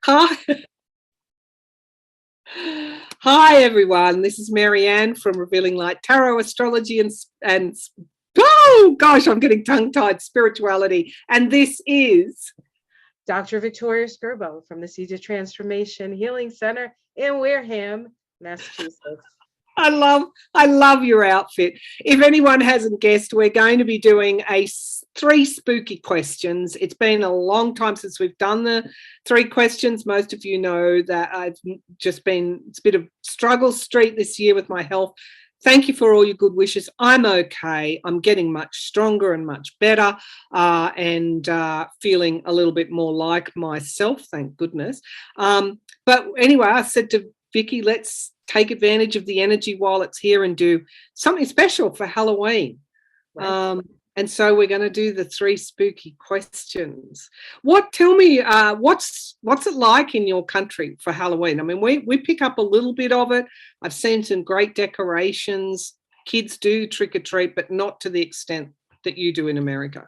Hi. Hi, everyone. This is Marianne from Revealing Light Tarot, Astrology, and oh gosh, I'm getting tongue-tied, spirituality. And this is Dr. Victoria Skirbo from the Seeds of Transformation Healing Center in Wareham, Massachusetts. I love your outfit. If anyone hasn't guessed, we're going to be doing three spooky questions. It's been a long time since we've done the 3 questions. Most of you know that it's a bit of struggle street this year with my health. Thank you for all your good wishes. I'm okay. I'm getting much stronger and much better, and feeling a little bit more like myself, thank goodness. But anyway, I said to Vicki, let's take advantage of the energy while it's here and do something special for Halloween. Right. And so we're going to do the 3 spooky questions. Tell me, what's it like in your country for Halloween? I mean, we pick up a little bit of it. I've seen some great decorations. Kids do trick or treat, but not to the extent that you do in America.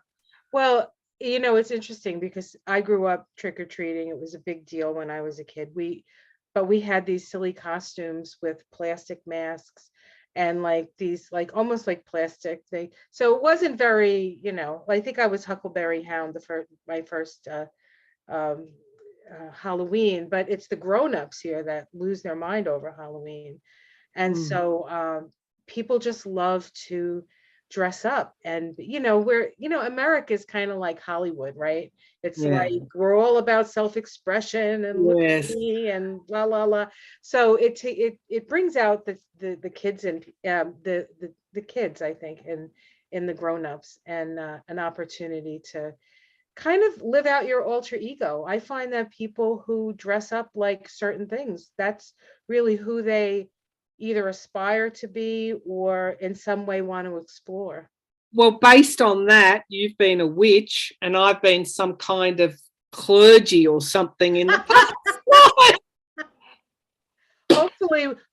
Well, it's interesting because I grew up trick or treating. It was a big deal when I was a kid. But we had these silly costumes with plastic masks and like these, like almost like plastic thing. So it wasn't very, I think I was Huckleberry Hound my first Halloween, but it's the grown-ups here that lose their mind over Halloween. And so people just love to dress up, and America is kind of like Hollywood, right? It's like we're all about self-expression and look at me and la la la. So it brings out the kids and the kids, I think, in the grown-ups, and an opportunity to kind of live out your alter ego. I find that people who dress up like certain things, that's really who they either aspire to be or in some way want to explore. Well, based on that, you've been a witch and I've been some kind of clergy or something in the past.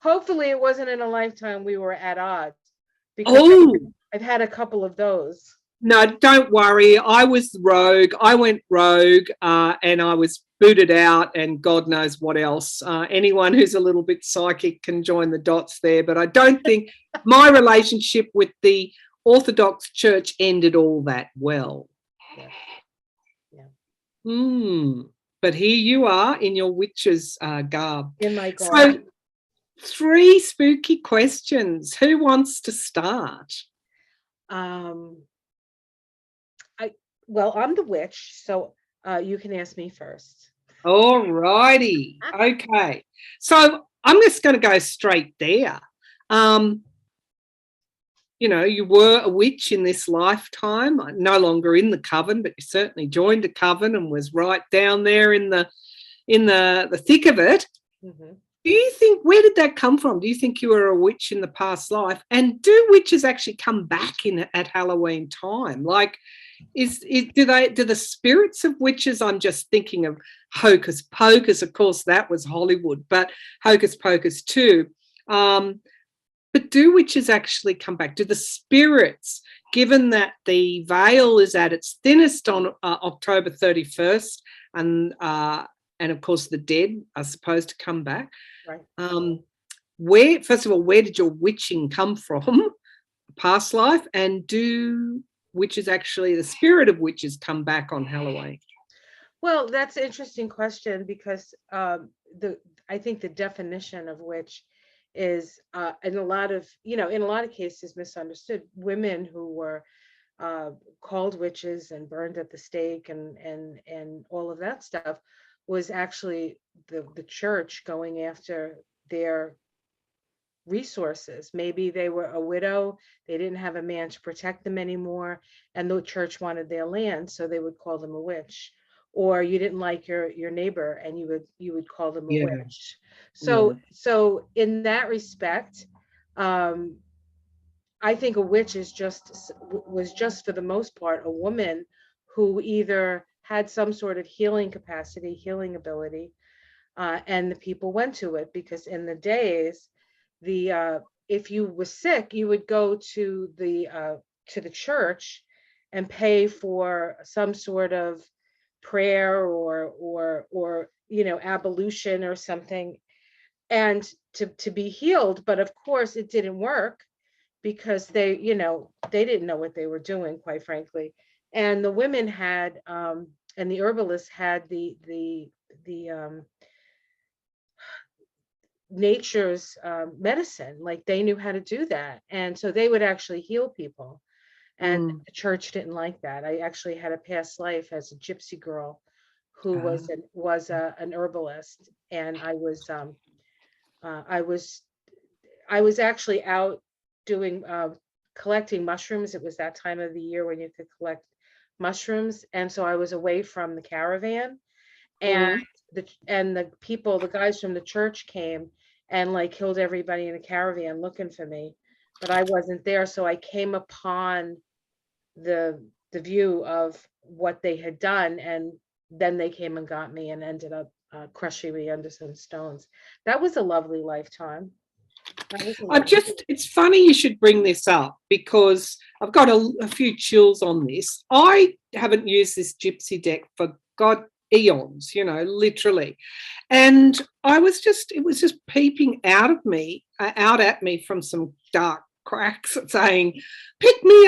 Hopefully it wasn't in a lifetime we were at odds, because I've had a couple of those. No, don't worry. I was rogue. I went rogue, and I was booted out, and God knows what else. Anyone who's a little bit psychic can join the dots there. But I don't think my relationship with the Orthodox Church ended all that well. Yeah. But here you are in your witch's garb. In my garb. So, 3 spooky questions. Who wants to start? Well, I'm the witch, so you can ask me first. All righty. Okay. So I'm just going to go straight there. You were a witch in this lifetime, no longer in the coven, but you certainly joined a coven and was right down there in the thick of it. Mm-hmm. Do you think, where did that come from? Do you think you were a witch in the past life? And do witches actually come back at Halloween time? Like, do the spirits of witches? I'm just thinking of Hocus Pocus. Of course, that was Hollywood, but Hocus Pocus too. But do witches actually come back? Do the spirits, given that the veil is at its thinnest on October 31st, and of course the dead are supposed to come back? Right. First of all, where did your witching come from? Past life, and do witches actually, the spirit of witches, come back on Halloween? Well, that's an interesting question, because I think the definition of witch is in a lot of cases misunderstood. Women who were called witches and burned at the stake and all of that stuff was actually the church going after their resources. Maybe they were a widow, they didn't have a man to protect them anymore, and the church wanted their land, so they would call them a witch. Or you didn't like your neighbor, and you would call them a witch. So in that respect, I think a witch was just, for the most part, a woman who either had some sort of healing capacity, healing ability, and the people went to it, because in the days, if you were sick, you would go to the church and pay for some sort of prayer or ablution or something, and to be healed. But of course it didn't work, because they didn't know what they were doing, quite frankly. And the women had and the herbalists had the nature's medicine. Like, they knew how to do that, and so they would actually heal people. And the church didn't like that. I actually had a past life as a gypsy girl who was an herbalist, and I was actually out doing collecting mushrooms. It was that time of the year when you could collect mushrooms, and so I was away from the caravan, and the guys from the church came and like killed everybody in the caravan looking for me, but I wasn't there. So I came upon the view of what they had done, and then they came and got me and ended up crushing me under some stones. That was a lovely lifetime. It's funny you should bring this up, because I've got a few chills on this. I haven't used this gypsy deck for God eons, literally. And it was just peeping out at me from some dark cracks, saying, pick me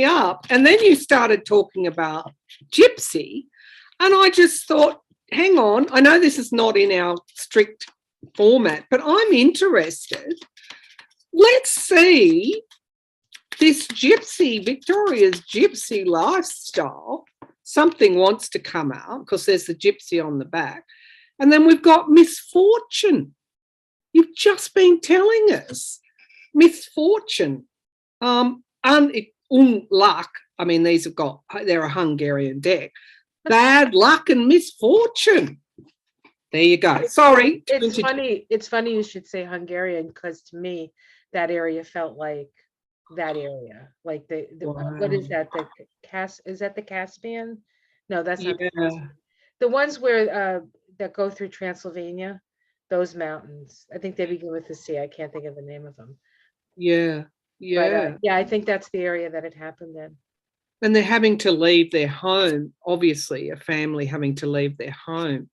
up. And then you started talking about gypsy, and I just thought, hang on, I know this is not in our strict format, but I'm interested. Let's see this Victoria's gypsy lifestyle. Something wants to come out, because there's the gypsy on the back. And then we've got misfortune. You've just been telling us misfortune, luck. I mean, they're a Hungarian deck. Bad luck and misfortune. There you go. Sorry. It's funny you should say Hungarian, because to me that area felt like that area. Like what is that? Is that the Caspian? No, that's not the Caspian. The ones where that go through Transylvania, those mountains. I think they begin with the C. I can't think of the name of them. Yeah. But, I think that's the area that it happened in. And they're having to leave their home, obviously, a family having to leave their home.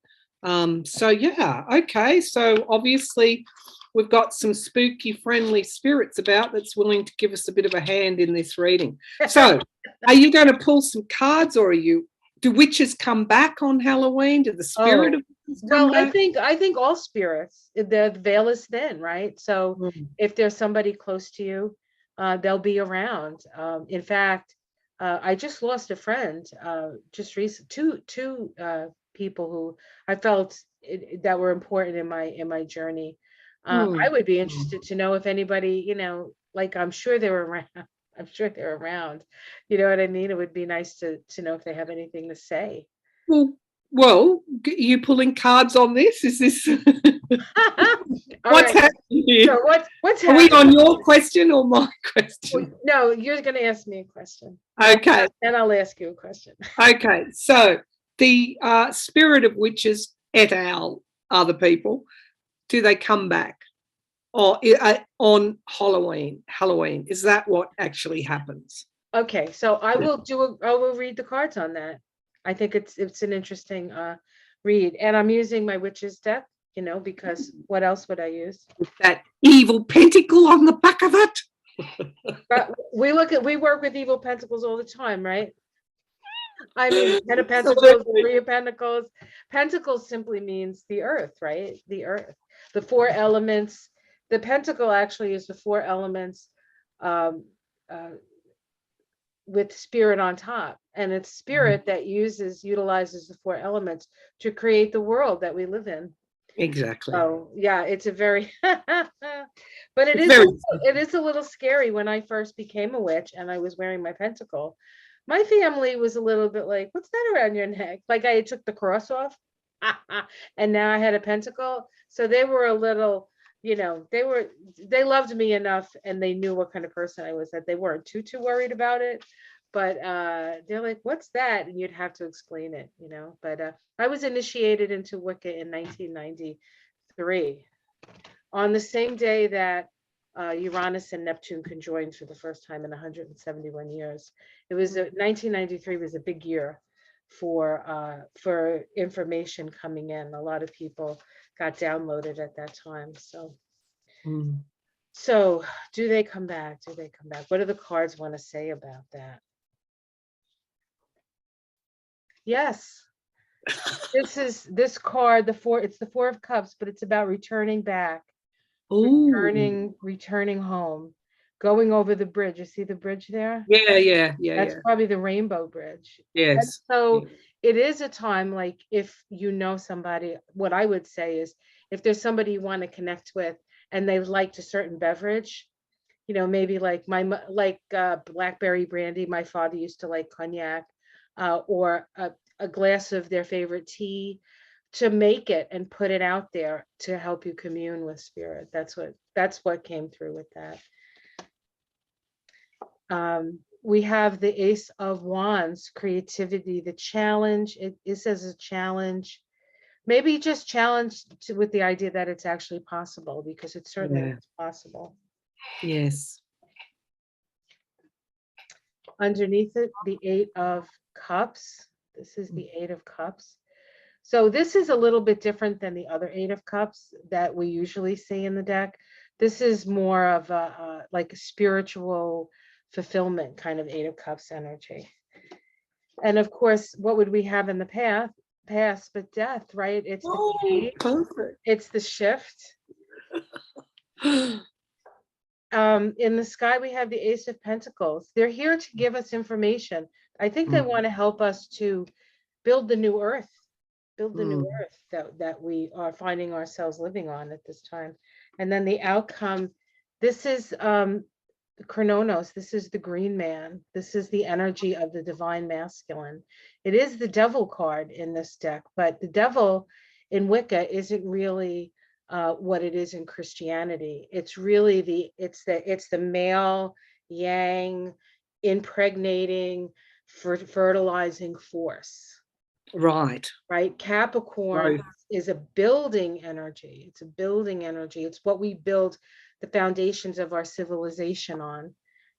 Okay. So obviously we've got some spooky, friendly spirits about that's willing to give us a bit of a hand in this reading. So are you going to pull some cards, or do witches come back on Halloween? Do the spirit of witches come back? I think all spirits, the veil is thin, right? So if there's somebody close to you, they'll be around. In fact, I just lost a friend just recently, two people who I felt that were important in my journey. I would be interested to know if anybody, like, I'm sure they're around. I'm sure they're around. You know what I mean? It would be nice to know if they have anything to say. Well, are you pulling cards on this? Is this what's happening here? So what's happening? Are we on your question or my question? No, you're going to ask me a question. Okay. Then I'll ask you a question. Okay. So the spirit of witches et al. Other people, do they come back? Or on Halloween, is that what actually happens? Okay, so I will read the cards on that. I think it's an interesting read, and I'm using my witch's deck, because what else would I use? With that evil pentacle on the back of it. But we work with evil pentacles all the time, right? I mean, 10 of Pentacles, 3 of Pentacles. Pentacles simply means the earth, right? The earth, the 4 elements. The pentacle actually is the 4 elements with spirit on top, and it's spirit that utilizes the 4 elements to create the world that we live in. Exactly. So yeah, it's a very but it is a little scary. When I first became a witch and I was wearing my pentacle, my family was a little bit like, what's that around your neck? Like, I took the cross off and now I had a pentacle. So they were a little, they loved me enough, and they knew what kind of person I was, that they weren't too worried about it. But they're like, what's that? And you'd have to explain it, But I was initiated into Wicca in 1993, on the same day that Uranus and Neptune conjoined for the first time in 171 years. It was 1993 was a big year for information coming in. A lot of people got downloaded at that time. So do they come back? Do they come back? What do the cards want to say about that? Yes. This card, it's the Four of Cups, but it's about returning back, returning home, going over the bridge. You see the bridge there? Yeah. That's probably the Rainbow Bridge. Yes. And so it is a time, like, if you know somebody, what I would say is, if there's somebody you want to connect with and they liked a certain beverage, you know, maybe like blackberry brandy. My father used to like cognac, or a glass of their favorite tea, to make it and put it out there to help you commune with spirit. That's what came through with that. We have the Ace of Wands, creativity, the challenge. It says a challenge. Maybe just challenge with the idea that it's actually possible, because it certainly is possible. Yes. Underneath it, the Eight of Cups. This is the Eight of Cups. So this is a little bit different than the other Eight of Cups that we usually see in the deck. This is more of like a spiritual fulfillment kind of Eight of Cups energy. And of course, what would we have in the past but death, right? It's perfect. It's the shift. In the sky, we have the Ace of Pentacles. They're here to give us information. I think they want to help us to build the new earth, that we are finding ourselves living on at this time. And then the outcome, this is Chronos. This is the green man. This is the energy of the divine masculine. It is the devil card in this deck, but the devil in Wicca isn't really what it is in Christianity. It's really the male yang impregnating, fertilizing force. Right. Capricorn is a building energy. It's a building energy. It's what we build the foundations of our civilization on.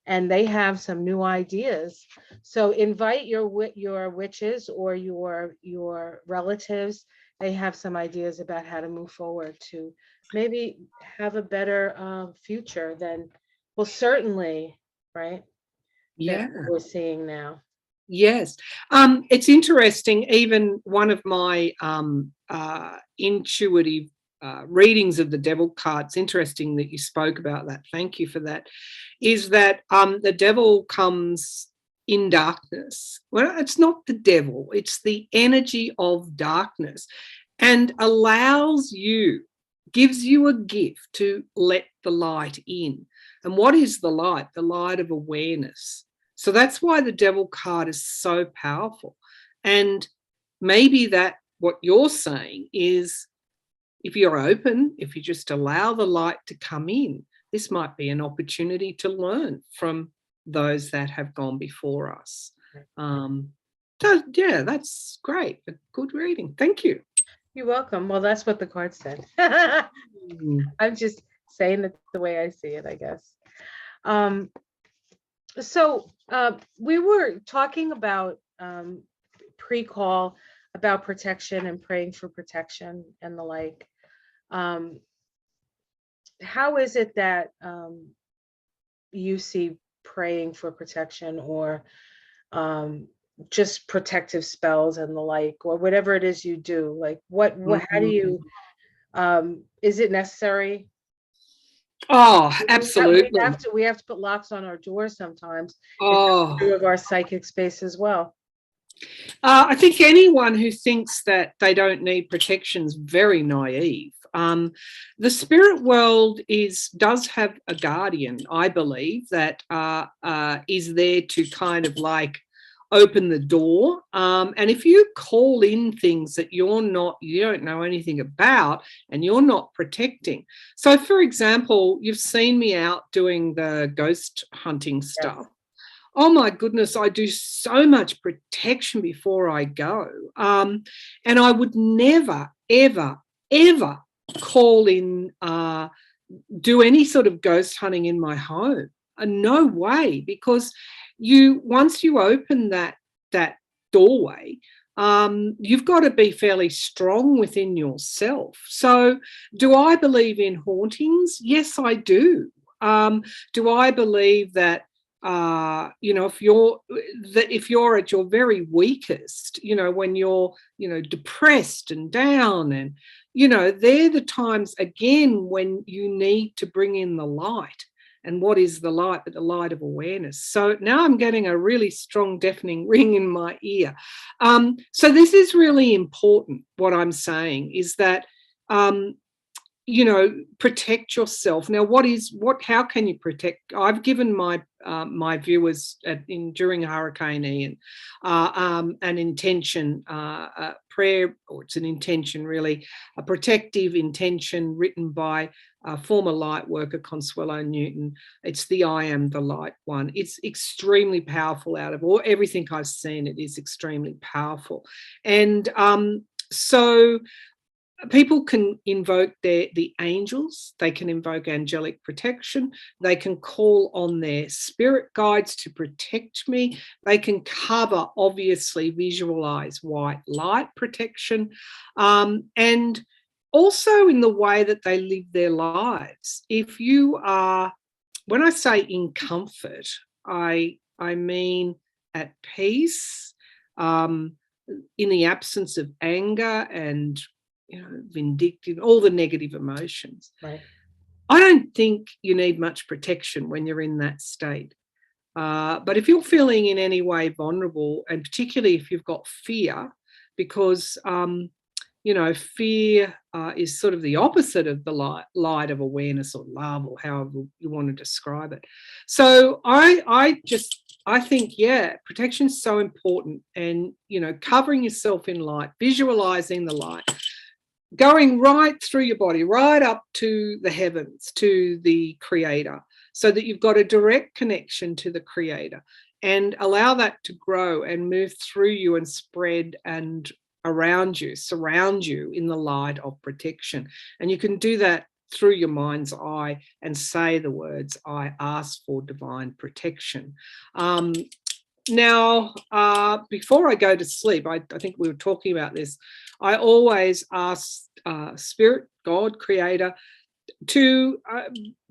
And they have some new ideas. So invite your witches or your relatives. They have some ideas about how to move forward to maybe have a better future than, well, certainly, right? Yeah. Than we're seeing now. Yes. It's interesting. Even one of my intuitive readings of the devil cards, interesting that you spoke about that. Thank you for that. Is that the devil comes in darkness. Well, it's not the devil, it's the energy of darkness, and gives you a gift to let the light in. And what is the light? The light of awareness. So that's why the devil card is so powerful. And maybe that what you're saying is, if you're open, if you just allow the light to come in, this might be an opportunity to learn from those that have gone before us. So yeah, that's great. A good reading. Thank you. You're welcome. Well, that's what the card said. I'm just saying it the way I see it, I guess. So we were talking about pre-call about protection and praying for protection and the like. How is it that you see praying for protection, or just protective spells and the like, or whatever it is you do? Like how do you, is it necessary? Oh, absolutely. We have to put locks on our doors sometimes. Oh, it's true of our psychic space as well. I think anyone who thinks that they don't need protection is very naive. The spirit world does have a guardian, I believe, that is there to kind of like open the door. And if you call in things that you don't know anything about, and you're not protecting. So for example, you've seen me out doing the ghost hunting stuff. Yes. Oh my goodness, I do so much protection before I go. And I would never, ever, ever call in, do any sort of ghost hunting in my home. No way, because once you open that doorway, you've got to be fairly strong within yourself. So do I believe in hauntings? Yes, I do. Do I believe that, if you're at your very weakest, when you're, depressed and down, and, they're the times again when you need to bring in the light. And what is the light but the light of awareness? So now I'm getting a really strong, deafening ring in my ear. So this is really important. What I'm saying is that, protect yourself. Now, how can you protect? I've given my viewers during Hurricane Ian an intention, prayer, or it's an intention really, a protective intention written by former light worker Consuelo Newton. It's the I am the light one. It's extremely powerful. Out of everything I've seen, it is extremely powerful. And so people can invoke the angels, they can invoke angelic protection, they can call on their spirit guides to protect me, they can cover, obviously, visualize white light protection, and also in the way that they live their lives. If you are, when I say in comfort, I mean at peace, in the absence of anger and vindictive, all the negative emotions. Right. I don't think you need much protection when you're in that state. But if you're feeling in any way vulnerable, and particularly if you've got fear, because fear is sort of the opposite of the light of awareness or love, or however you want to describe it. So I think, protection is so important, and covering yourself in light, visualizing the light, going right through your body, right up to the heavens, to the creator, so that you've got a direct connection to the creator, and allow that to grow and move through you and spread and around you, surround you in the light of protection. And you can do that through your mind's eye and say the words, I ask for divine protection. Now, before I go to sleep, I think we were talking about this, I always ask Spirit, God, Creator, to,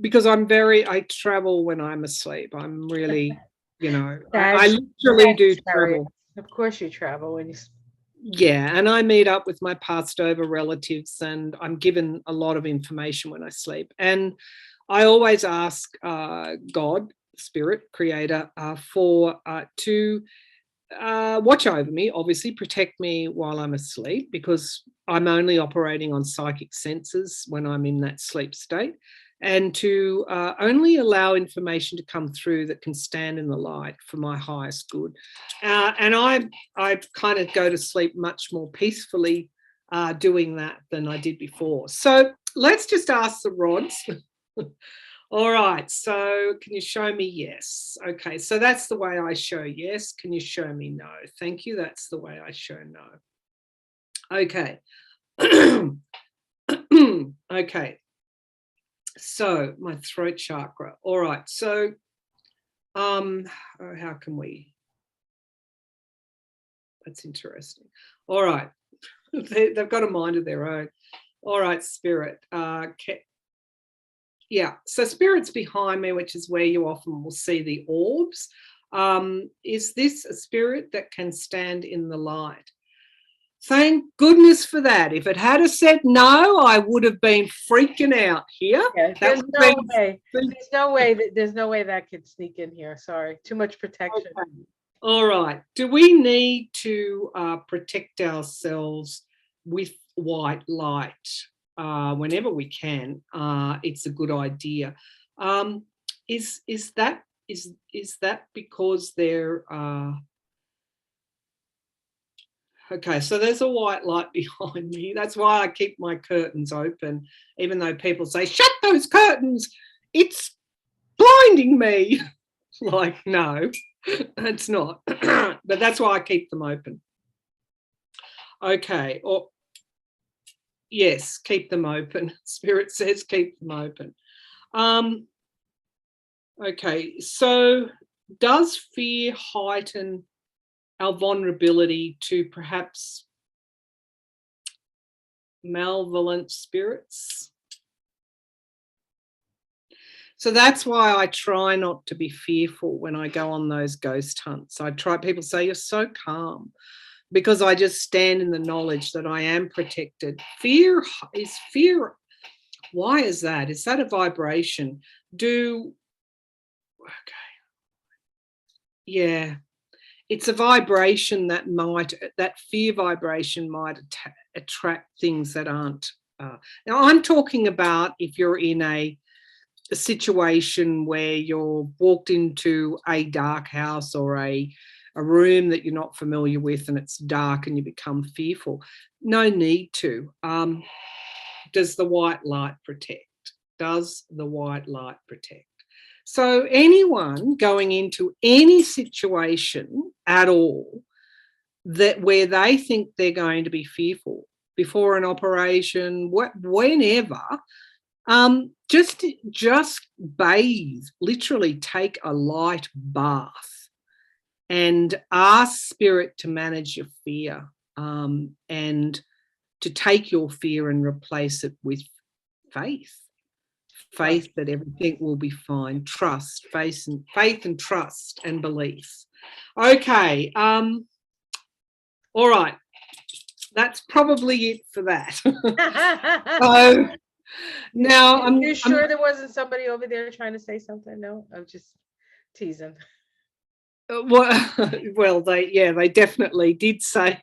because I travel when I'm asleep. I'm really, I literally do travel. Of course you travel when you... Yeah, and I meet up with my passed over relatives, and I'm given a lot of information when I sleep. And I always ask God, Spirit, Creator, to watch over me, obviously protect me while I'm asleep, because I'm only operating on psychic senses when I'm in that sleep state, and to only allow information to come through that can stand in the light for my highest good. And I kind of go to sleep much more peacefully doing that than I did before. So let's just ask the rods. All right, so can you show me yes? Okay, so that's the way I show yes. Can you show me no? Thank you, that's the way I show no. Okay. Okay, so my throat chakra. All right, so how can we? That's interesting. All right, they've got a mind of their own. All right, Spirit. Yeah, so Spirit's behind me, which is where you often will see the orbs. Is this a spirit that can stand in the light? Thank goodness for that. If it had said no, I would have been freaking out here. Yeah, there's no way that could sneak in here. Sorry, too much protection. Okay. All right. Do we need to protect ourselves with white light? Whenever we can, it's a good idea. Is that because they're okay? So there's a white light behind me. That's why I keep my curtains open, even though people say shut those curtains. It's blinding me. Like, no, it's not. But that's why I keep them open. Okay. Or yes, keep them open. Spirit says keep them open. Okay, so does fear heighten our vulnerability to perhaps malevolent spirits. So that's why I try not to be fearful when I go on those ghost hunts. People say, you're so calm, because I just stand in the knowledge that I am protected. Fear. Why is that? Is that a vibration? Yeah, it's a vibration that fear vibration might attract things that aren't. Now I'm talking about if you're in a situation where you're walked into a dark house or a room that you're not familiar with and it's dark and you become fearful. No need to. Does the white light protect? Does the white light protect? So anyone going into any situation at all where they think they're going to be fearful before an operation, whenever, just bathe, literally take a light bath and ask spirit to manage your fear, and to take your fear and replace it with faith that everything will be fine. Trust, faith and trust and belief. Okay. All right. That's probably it for that. So now I'm sure there wasn't somebody over there trying to say something. No, I'm just teasing. Well, they definitely did say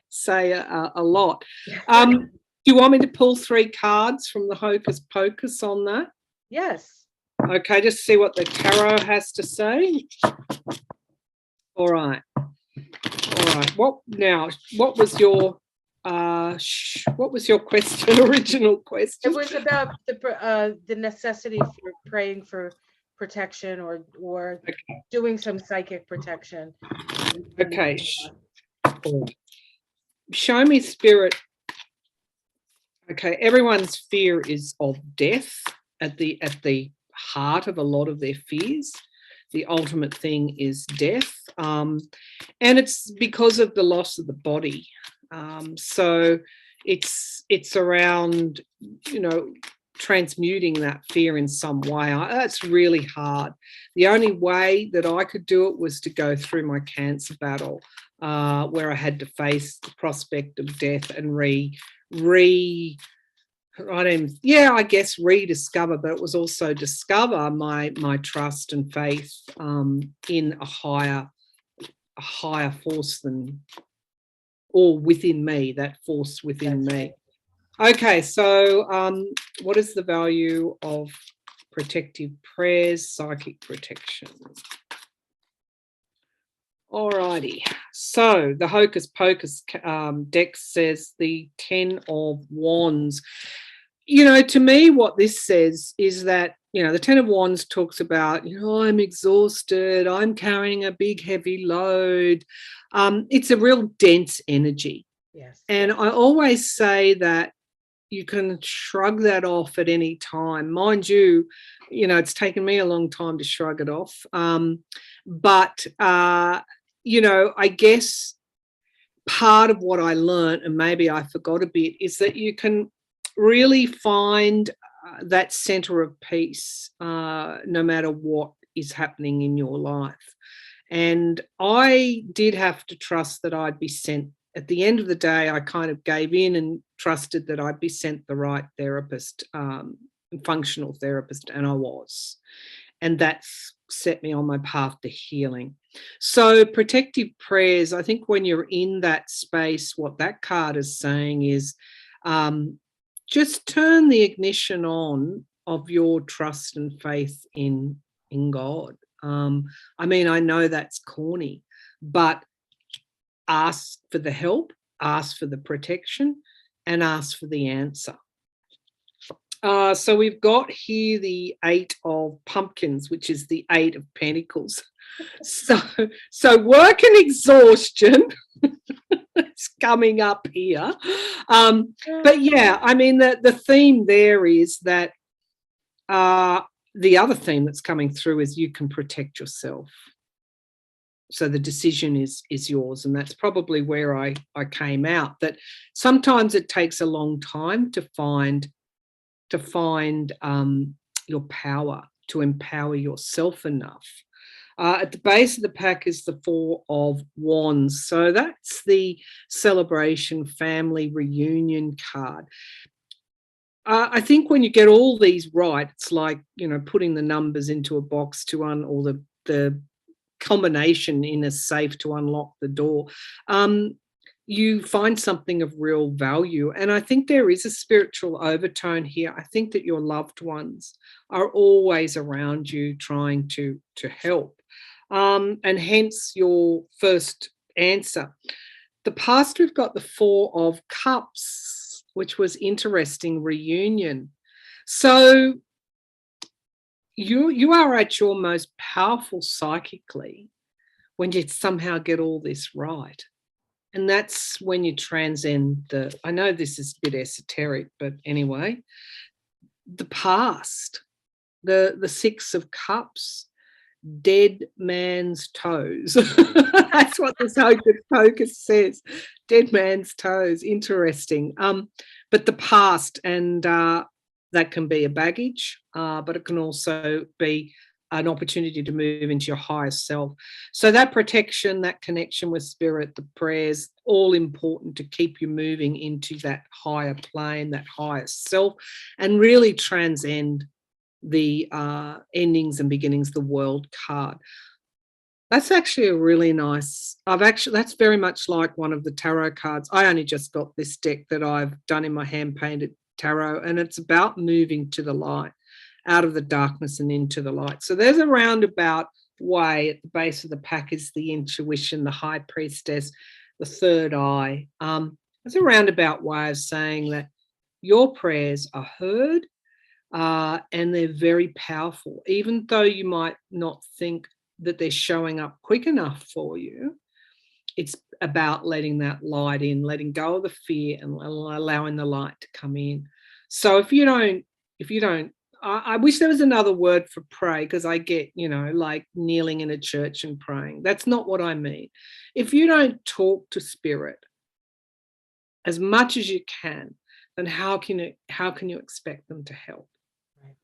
a lot. Do you want me to pull 3 cards from the Hocus Pocus on that? Yes. Okay, just see what the tarot has to say. All right. What was your question? Original question? It was about the necessity for praying for protection or doing some psychic protection. Okay. Show me, spirit. Okay, everyone's fear is of death at the heart of a lot of their fears. The ultimate thing is death, and it's because of the loss of the body. So it's around, transmuting that fear in some way. That's really hard. The only way that I could do it was to go through my cancer battle, where I had to face the prospect of death and rediscover, but it was also discover my trust and faith in a higher force than, or within me, that force within me. Okay, so what is the value of protective prayers, psychic protection? Alrighty, so the Hocus Pocus deck says the 10 of Wands. To me, what this says is that, the 10 of Wands talks about, I'm exhausted, I'm carrying a big, heavy load. It's a real dense energy. Yes. And I always say that you can shrug that off at any time. Mind you, it's taken me a long time to shrug it off. But I guess part of what I learned, and maybe I forgot a bit, is that you can really find that center of peace no matter what is happening in your life. And I did have to trust that I'd be sent. At the end of the day, I kind of gave in and trusted that I'd be sent the right therapist, functional therapist, and I was. And that's set me on my path to healing. So protective prayers, I think when you're in that space, what that card is saying is just turn the ignition on of your trust and faith in God. I know that's corny, but ask for the help, ask for the protection, and ask for the answer. So we've got here the 8 of Pumpkins, which is the 8 of Pentacles. So work and exhaustion is coming up here. But yeah, the theme there is that the other theme that's coming through is you can protect yourself. so the decision is yours. And that's probably where I came out, that sometimes it takes a long time to find your power, to empower yourself enough. At the base of the pack is the Four of Wands. So that's the celebration, family reunion card. I think when you get all these right, it's like, putting the numbers into a box or the combination in a safe to unlock the door. You find something of real value. And I think there is a spiritual overtone here. I think that your loved ones are always around you trying to help. And hence your first answer. The past, we've got the Four of Cups, which was interesting, reunion. So you are at your most powerful psychically when you somehow get all this right. And that's when you transcend I know this is a bit esoteric, but anyway, the past, the Six of Cups, dead man's toes. That's what this hocus pocus says. Dead man's toes. Interesting. But the past, and that can be a baggage, but it can also be an opportunity to move into your higher self. So that protection, that connection with spirit, the prayers, all important to keep you moving into that higher plane, that higher self, and really transcend the endings and beginnings, the World card. That's actually a really nice, that's very much like one of the tarot cards. I only just got this deck that I've done in my hand painted tarot, and it's about moving to the light, out of the darkness and into the light. So there's a roundabout way. At the base of the pack is the intuition, the high priestess, the third eye. It's a roundabout way of saying that your prayers are heard, and they're very powerful. Even though you might not think that they're showing up quick enough for you, it's about letting that light in, letting go of the fear and allowing the light to come in. So if you don't, I wish there was another word for pray, because I get, like kneeling in a church and praying. That's not what I mean. If you don't talk to spirit as much as you can, then how can you expect them to help? Right.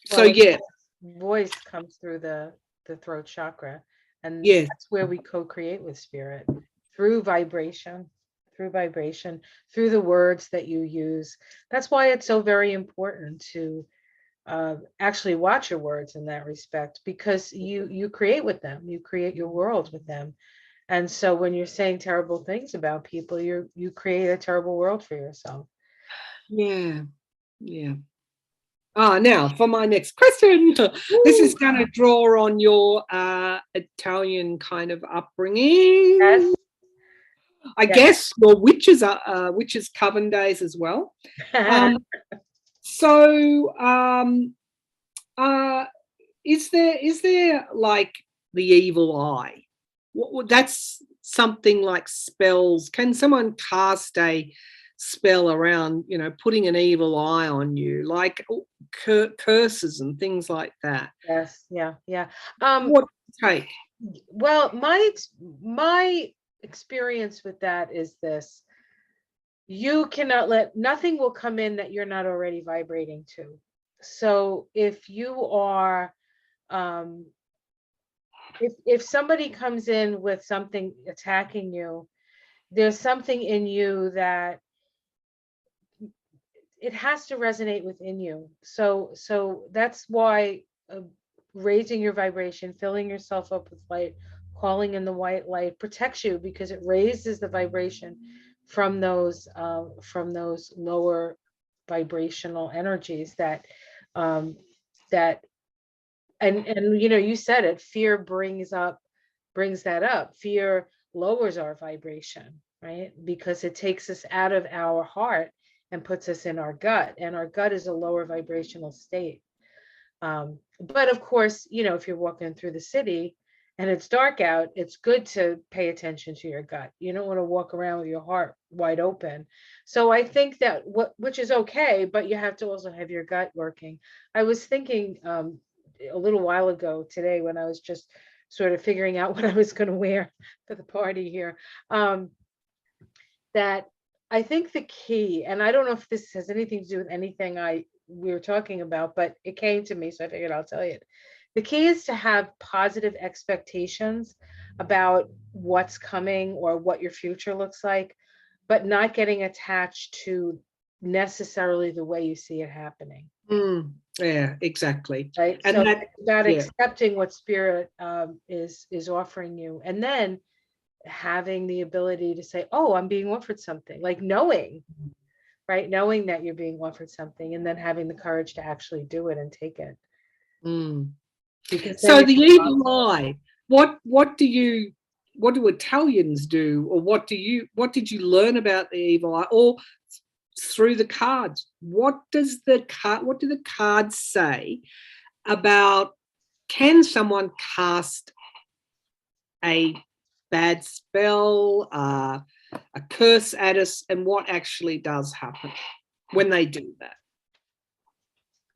So Well, yeah, voice comes through the throat chakra, and yeah, that's where we co-create with spirit through vibration, through the words that you use. That's why it's so very important to actually watch your words in that respect, because you create with them, you create your world with them. And so when you're saying terrible things about people, you create a terrible world for yourself. yeah. Now for my next question. This is going to draw on your Italian kind of upbringing. Yes. I guess your witches coven days as well. So is there like the evil eye? That's something like spells. Can someone cast a spell around, putting an evil eye on you, like curses and things like that? Yes. Yeah. What do you take? Well, my experience with that is this: you cannot nothing will come in that you're not already vibrating to. So if you are if somebody comes in with something attacking you, there's something in you that it has to resonate within you. So that's why raising your vibration, filling yourself up with light, calling in the white light protects you, because it raises the vibration from those lower vibrational energies that that and you said it, fear brings that up. Fear lowers our vibration, right? Because it takes us out of our heart and puts us in our gut, and our gut is a lower vibrational state. But of course, if you're walking through the city and it's dark out, it's good to pay attention to your gut. You don't want to walk around with your heart wide open. So I think that which is okay, but you have to also have your gut working. I was thinking a little while ago today, when I was just sort of figuring out what I was going to wear for the party here. That I think the key, and I don't know if this has anything to do with anything we were talking about, but it came to me, so I figured I'll tell you. The key is to have positive expectations about what's coming or what your future looks like, but not getting attached to necessarily the way you see it happening. Yeah, exactly. Right. And so that, it's about yeah. accepting what spirit is offering you, and then having the ability to say, oh, I'm being offered something, like knowing, right? Knowing that you're being offered something, and then having the courage to actually do it and take it. Because so the evil eye, what do Italians do, or what did you learn about the evil eye, or through the cards? What do the cards say about, can someone cast a bad spell, a curse at us, and what actually does happen when they do that?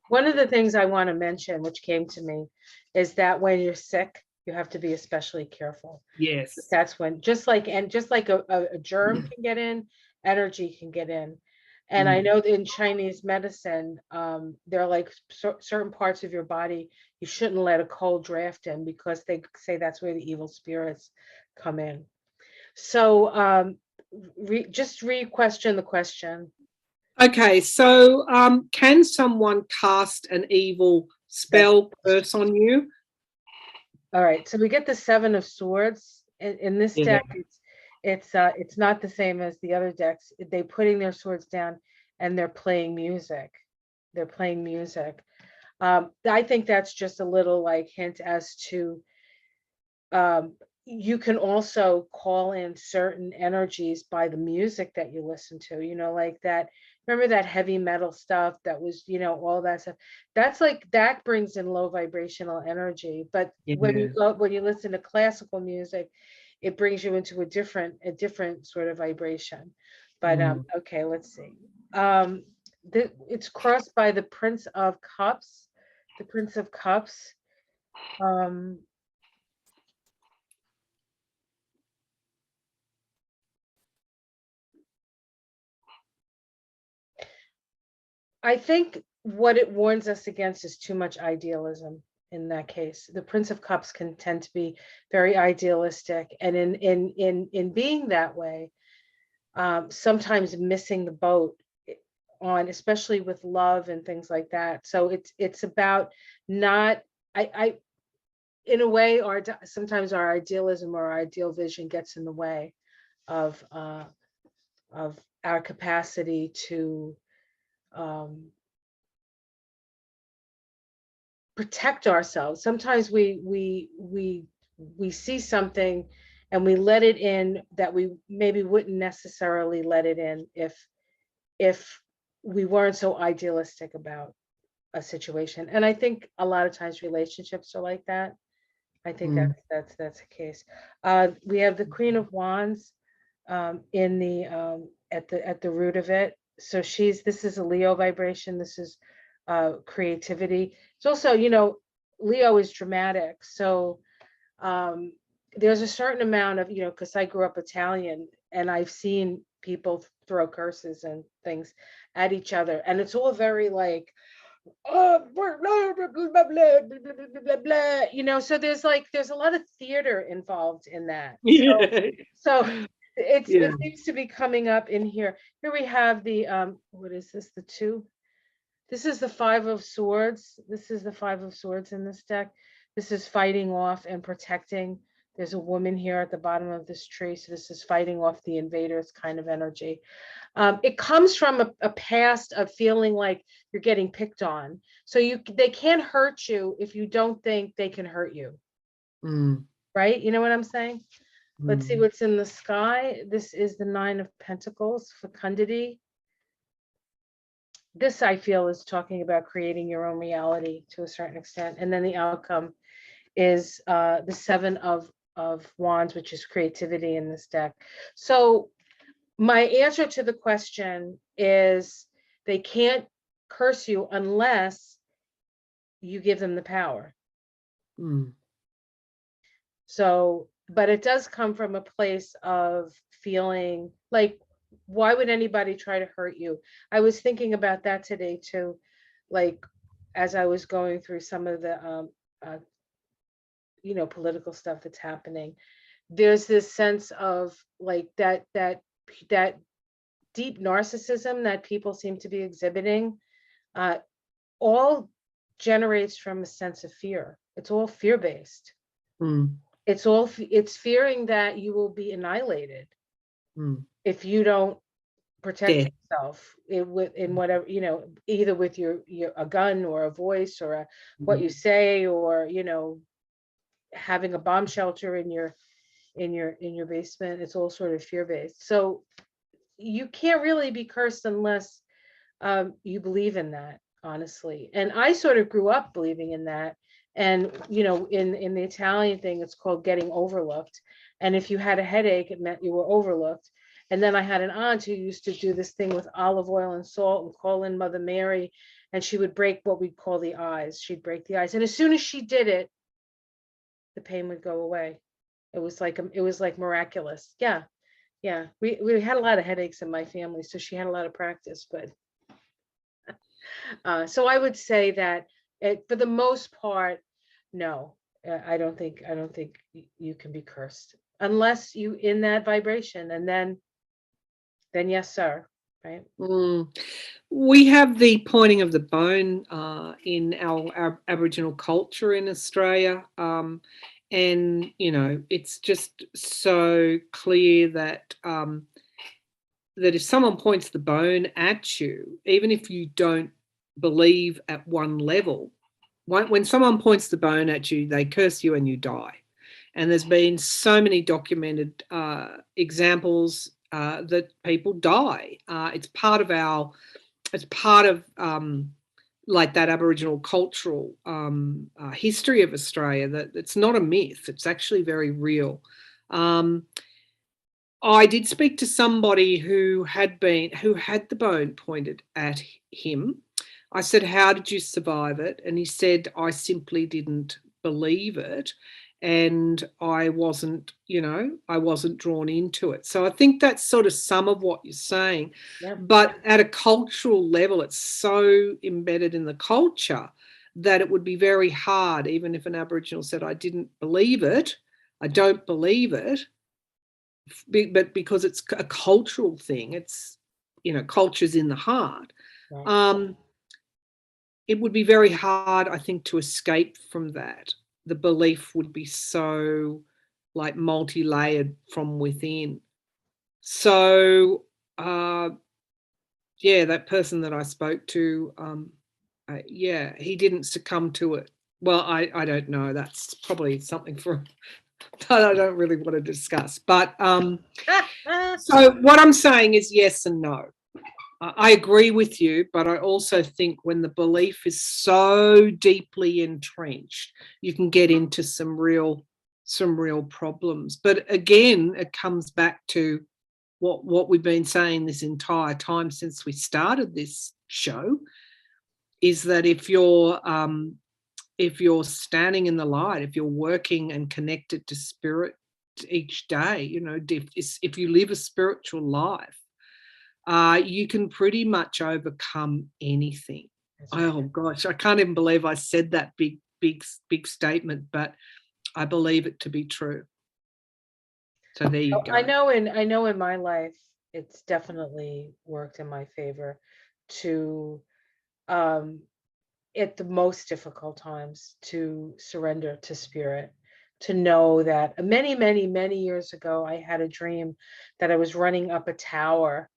One of the things I want to mention, which came to me, is that when you're sick, you have to be especially careful. Yes. That's when, just like a germ can get in, energy can get in. And I know that in Chinese medicine, there are like certain parts of your body you shouldn't let a cold draft in, because they say that's where the evil spirits come in. So just re-question the question. Okay, so can someone cast an evil spell, curse on you? All right, so we get the 7 of Swords in this deck. It's not the same as the other decks. They're putting their swords down and they're playing music. They're playing music. I think that's just a little like hint as to you can also call in certain energies by the music that you listen to, like that. Remember that heavy metal stuff that was, all that stuff. That's like, that brings in low vibrational energy. But when you listen to classical music, it brings you into a different sort of vibration. But okay, let's see. It's crossed by the Prince of Cups. The Prince of Cups. I think what it warns us against is too much idealism in that case. The Prince of Cups can tend to be very idealistic, and in being that way, sometimes missing the boat on, especially with love and things like that. So it's about not, I in a way, sometimes our idealism or our ideal vision gets in the way of our capacity to protect ourselves. Sometimes we see something and we let it in that we maybe wouldn't necessarily let it in if we weren't so idealistic about a situation. And I think a lot of times relationships are like that. I think that's the case. We have the Queen of Wands in the at the root of it. So this is a Leo vibration. This is creativity. It's also, Leo is dramatic. So there's a certain amount of, because I grew up Italian and I've seen people throw curses and things at each other. And it's all very like, oh, blah, blah, blah, blah, blah, blah, blah. So there's a lot of theater involved in that. So it seems to be coming up in here. Here we have the, what is this, the 2? This is the 5 of Swords. This is the 5 of Swords in this deck. This is fighting off and protecting. There's a woman here at the bottom of this tree. So this is fighting off the invaders kind of energy. It comes from a past of feeling like you're getting picked on. So they can't hurt you if you don't think they can hurt you. Right? You know what I'm saying? Let's see what's in the sky. This is the 9 of Pentacles, fecundity. This, I feel, is talking about creating your own reality to a certain extent. And then the outcome is the 7 of Wands, which is creativity in this deck. So my answer to the question is they can't curse you unless you give them the power. So, but it does come from a place of feeling like, why would anybody try to hurt you? I was thinking about that today too, like as I was going through some of the uh, political stuff that's happening. There's this sense of like that deep narcissism that people seem to be exhibiting, uh, all generates from a sense of fear. It's all fear based. Mm. It's fearing that you will be annihilated if you don't protect Death. yourself in whatever, either with your a gun or a voice or what you say, or having a bomb shelter in your basement. It's all sort of fear based. So you can't really be cursed unless you believe in that, honestly. And I sort of grew up believing in that. And in the Italian thing, it's called getting overlooked. And if you had a headache, it meant you were overlooked. And then I had an aunt who used to do this thing with olive oil and salt and call in Mother Mary, and she would break what we'd call the eyes. She'd break the eyes, and as soon as she did it, the pain would go away. It was like miraculous. Yeah, yeah. We had a lot of headaches in my family, so she had a lot of practice. But so I would say that for the most part, no, I don't think you can be cursed unless you in that vibration, and then yes, sir. Right. We have the pointing of the bone in our Aboriginal culture in Australia. And, it's just so clear that that if someone points the bone at you, even if you don't believe at one level, when someone points the bone at you, they curse you and you die. And there's been so many documented examples that people die. It's part of like that Aboriginal cultural history of Australia, that it's not a myth. It's actually very real. I did speak to somebody who had the bone pointed at him. I said, "How did you survive it?" And he said, "I simply didn't believe it, and I wasn't drawn into it." So I think that's sort of some of what you're saying. Yeah. But at a cultural level, it's so embedded in the culture that it would be very hard, even if an Aboriginal said, "I didn't believe it, I don't believe it," but because it's a cultural thing, it's culture's in the heart. Right. It would be very hard, I think, to escape from that. The belief would be so like multi-layered from within. So that person that I spoke to, he didn't succumb to it. Well, I don't know, that's probably something for that I don't really want to discuss. But so what I'm saying is yes and no. I agree with you, but I also think when the belief is so deeply entrenched, you can get into some real problems. But again, it comes back to what we've been saying this entire time since we started this show, is that if you're standing in the light, if you're working and connected to spirit each day, if you live a spiritual life, you can pretty much overcome anything. Right. Oh gosh, I can't even believe I said that big statement, but I believe it to be true. So there you go. I know in my life, it's definitely worked in my favor to at the most difficult times to surrender to spirit, to know that many years ago I had a dream that I was running up a tower,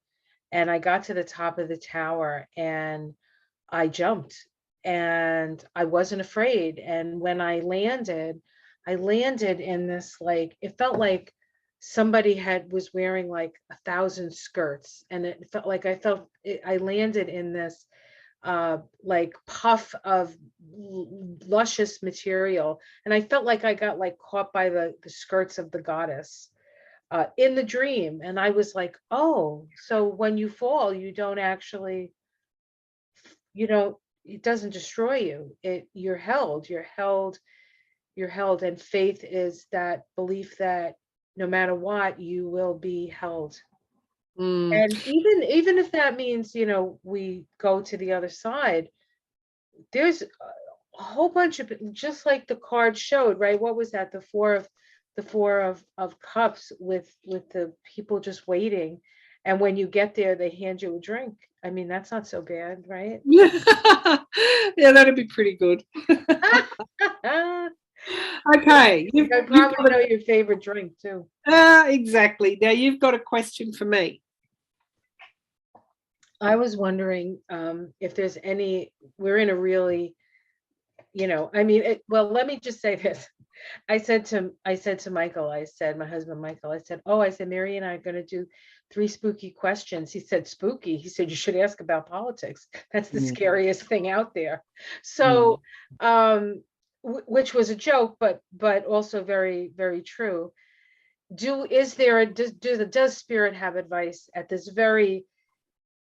and I got to the top of the tower and I jumped, and I wasn't afraid. And when I landed in this, like, it felt like somebody was wearing like 1,000 skirts, and it felt like I landed in this like puff of luscious material, and I felt like I got like caught by the skirts of the goddess in the dream. And I was like, oh, so when you fall, you don't actually, it doesn't destroy you. You're held you're held. And faith is that belief that no matter what, you will be held. And even if that means, we go to the other side, there's a whole bunch of, just like the card showed, right? What was that? The four of cups with the people just waiting. And when you get there, they hand you a drink. I mean, that's not so bad, right? Yeah, that'd be pretty good. Okay. I probably know your favorite drink too. Exactly. Now you've got a question for me. I was wondering if there's we're in a really, well, let me just say this. I said to Michael, my husband Michael, I said, Mary and I are going to do 3 spooky questions. He said, spooky? He said, you should ask about politics. That's the scariest thing out there. So, which was a joke, but also very, very true. Does Spirit have advice at this very,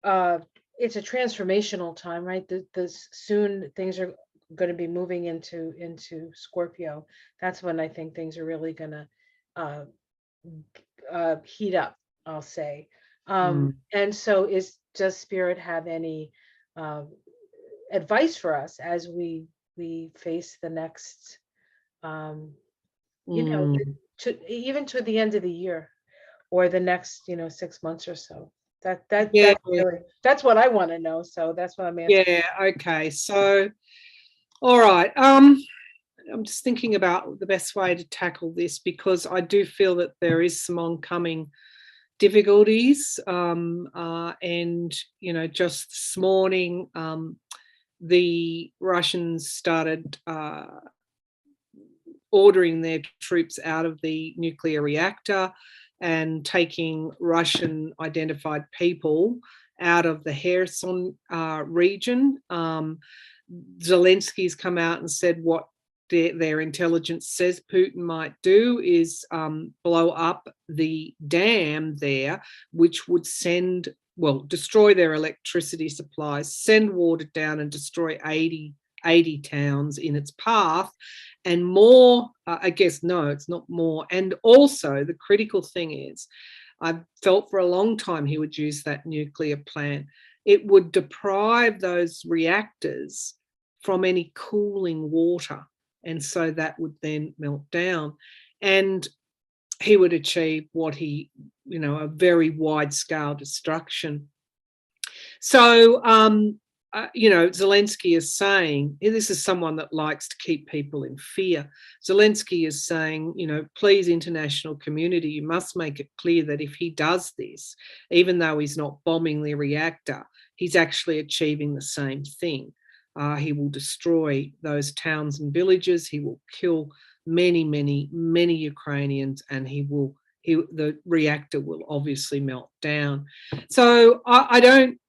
it's a transformational time, right? This soon things are going to be moving into Scorpio. That's when I think things are really going to heat up, I'll say. And so does Spirit have any advice for us as we face the next, even to the end of the year or the next, 6 months or so? That's what I want to know. So that's what I'm asking. Yeah. Okay. So, all right. I'm just thinking about the best way to tackle this, because I do feel that there is some oncoming difficulties. And, just this morning, the Russians started ordering their troops out of the nuclear reactor and taking Russian identified people out of the Kherson region. Zelensky's come out and said what their intelligence says Putin might do is blow up the dam there, which would destroy their electricity supplies, send water down and destroy 80 towns in its path. And more, I guess, no, it's not more. And also the critical thing is, I've felt for a long time he would use that nuclear plant. It would deprive those reactors from any cooling water. And so that would then melt down. And he would achieve a very wide scale destruction. So, Zelensky is saying, this is someone that likes to keep people in fear. Zelensky is saying, please, international community, you must make it clear that if he does this, even though he's not bombing the reactor, he's actually achieving the same thing. He will destroy those towns and villages. He will kill many, many, many Ukrainians, and the reactor will obviously melt down. So I don't,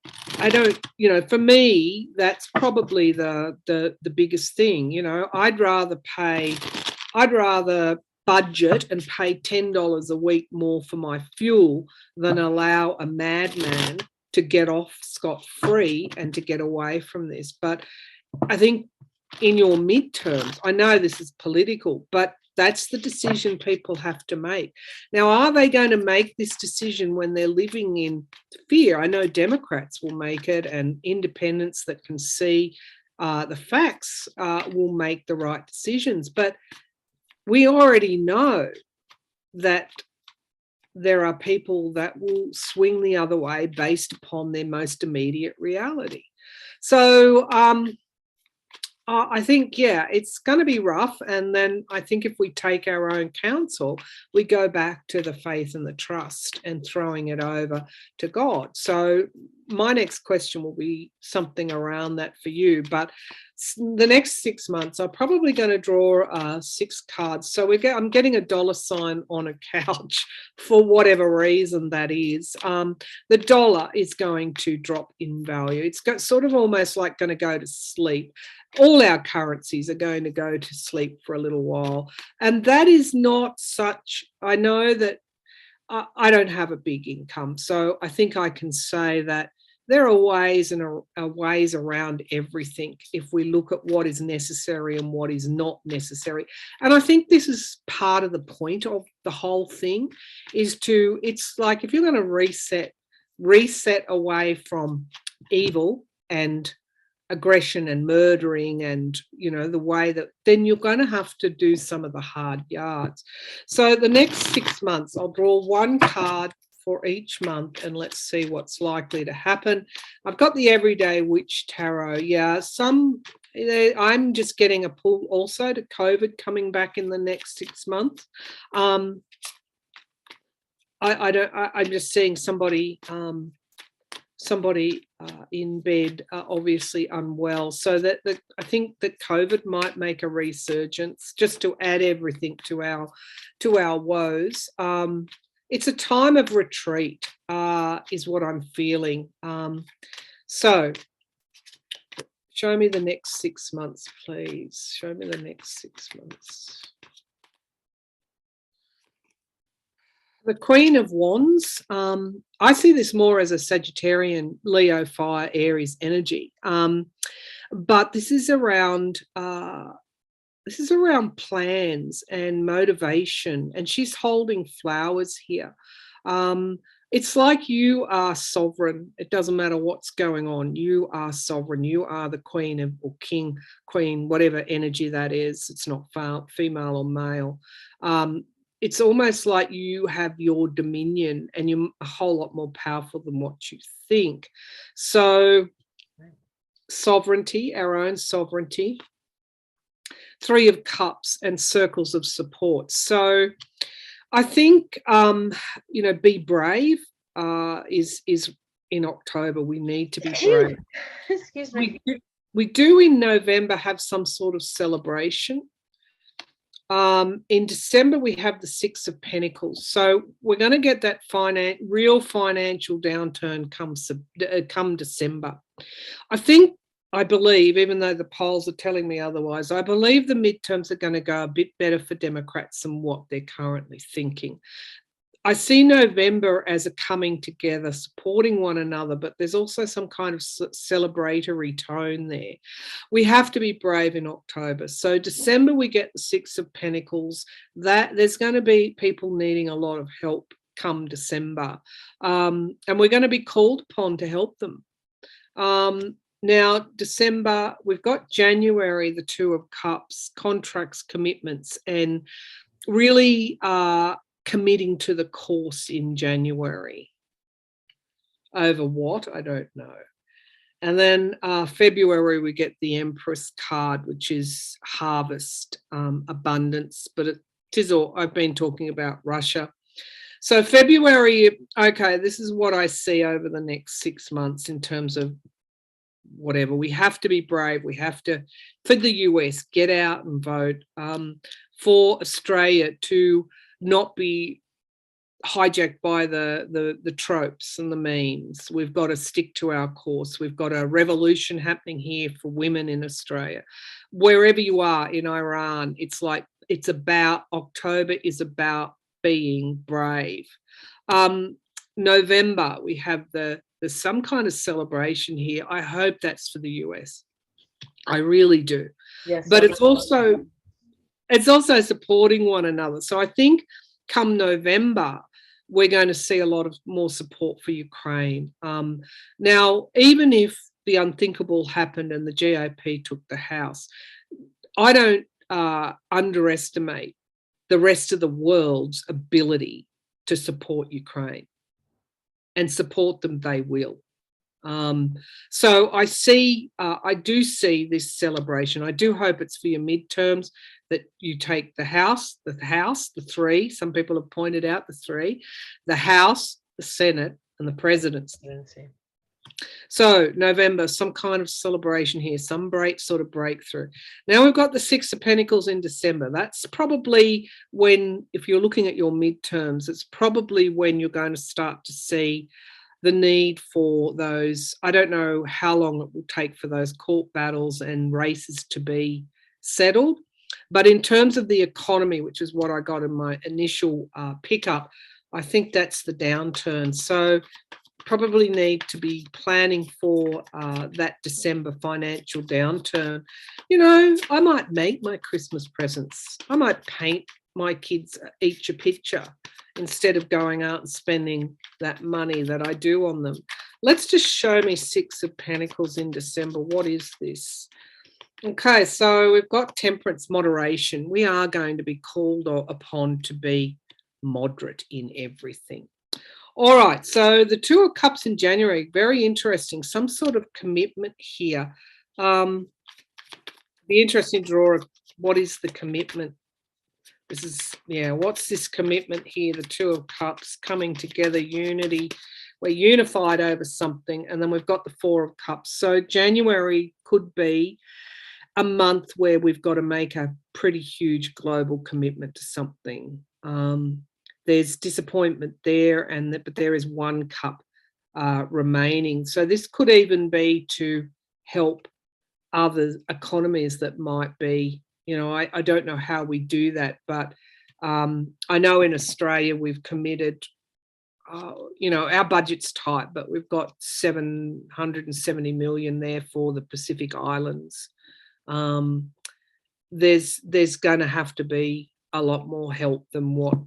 for me, that's probably the biggest thing. I'd rather budget and pay $10 a week more for my fuel than allow a madman to get off scot-free and to get away from this. But I think in your midterms, I know this is political, but that's the decision people have to make. Now, are they going to make this decision when they're living in fear? I know Democrats will make it, and independents that can see the facts will make the right decisions. But we already know that there are people that will swing the other way based upon their most immediate reality. So I think, it's going to be rough. And then I think if we take our own counsel, we go back to the faith and the trust and throwing it over to God. So my next question will be something around that for you. But the next 6 months, I'm probably going to draw 6 cards. So I'm getting a $ on a couch for whatever reason that is. The dollar is going to drop in value. It's sort of almost like going to go to sleep. All our currencies are going to go to sleep for a little while. And that is not such, I know that I don't have a big income. So I think I can say that there are ways and ways around everything if we look at what is necessary and what is not necessary. And I think this is part of the point of the whole thing, is to, it's like if you're going to reset away from evil and aggression and murdering and, you know, the way that, then you're going to have to do some of the hard yards. So the next 6 months, I'll draw one card for each month and let's see what's likely to happen. I've got the Everyday Witch Tarot. Yeah, I'm just getting a pull also to COVID coming back in the next 6 months. I'm just seeing somebody in bed, obviously unwell. So that I think that COVID might make a resurgence, just to add everything to our woes. It's a time of retreat, is what I'm feeling. So show me the next 6 months, please. Show me the next 6 months. The Queen of Wands, I see this more as a Sagittarian, Leo, Fire, Aries energy. But this is around plans and motivation, and she's holding flowers here. It's like you are sovereign. It doesn't matter what's going on. You are sovereign. You are the queen of, or king, queen, whatever energy that is. It's not female or male. It's almost like you have your dominion and you're a whole lot more powerful than what you think. So sovereignty, our own sovereignty. 3 of Cups and circles of support. So I think, be brave is in October. We need to be brave. Excuse me. We do in November have some sort of celebration. In December, we have the 6 of Pentacles. So we're going to get that real financial downturn come December. I believe, even though the polls are telling me otherwise, I believe the midterms are going to go a bit better for Democrats than what they're currently thinking. I see November as a coming together, supporting one another, but there's also some kind of celebratory tone there. We have to be brave in October. So December, we get the 6 of Pentacles. That there's going to be people needing a lot of help come December. And we're going to be called upon to help them. Now, December, we've got January, the 2 of Cups, contracts, commitments, and really committing to the course in January. Over what? I don't know. And then February, we get the Empress card, which is harvest, abundance, but it is all, I've been talking about Russia. So February, okay, this is what I see over the next 6 months in terms of whatever. We have to be brave. We have to, for the US, get out and vote. For Australia to not be hijacked by the tropes and the memes. We've got to stick to our course. We've got a revolution happening here for women in Australia. Wherever you are in Iran, it's like, it's about, October is about being brave. November, we have there's some kind of celebration here. I hope that's for the US. I really do. Yes, but it's also supporting one another. So I think come November, we're going to see a lot of more support for Ukraine. Now, even if the unthinkable happened and the GOP took the House, I don't underestimate the rest of the world's ability to support Ukraine. And support them, they will. So I do see this celebration. I do hope it's for your midterms, that you take the House, the 3, some people have pointed out the 3, the House, the Senate, and the presidency. So November, some kind of celebration here, some breakthrough. Now we've got the 6 of Pentacles in December. That's probably when, if you're looking at your midterms, it's probably when you're going to start to see the need for those, I don't know how long it will take for those court battles and races to be settled. But in terms of the economy, which is what I got in my initial pickup, I think that's the downturn. So probably need to be planning for that December financial downturn. You know, I might make my Christmas presents. I might paint my kids each a picture instead of going out and spending that money that I do on them. Let's just show me Six of Pentacles in December. What is this? Okay, so we've got temperance, moderation. We are going to be called upon to be moderate in everything. All right, so the Two of Cups in January, very interesting. Some sort of commitment here. Be interesting to draw what is the commitment. This is, yeah, what's this commitment here? The Two of Cups coming together, unity. We're unified over something. And then we've got the Four of Cups. So January could be a month where we've got to make a pretty huge global commitment to something. There's disappointment there, but there is one cup remaining. So this could even be to help other economies that might be, you know, I don't know how we do that, but I know in Australia we've committed, you know, our budget's tight, but we've got 770 million there for the Pacific Islands. There's going to have to be a lot more help than what,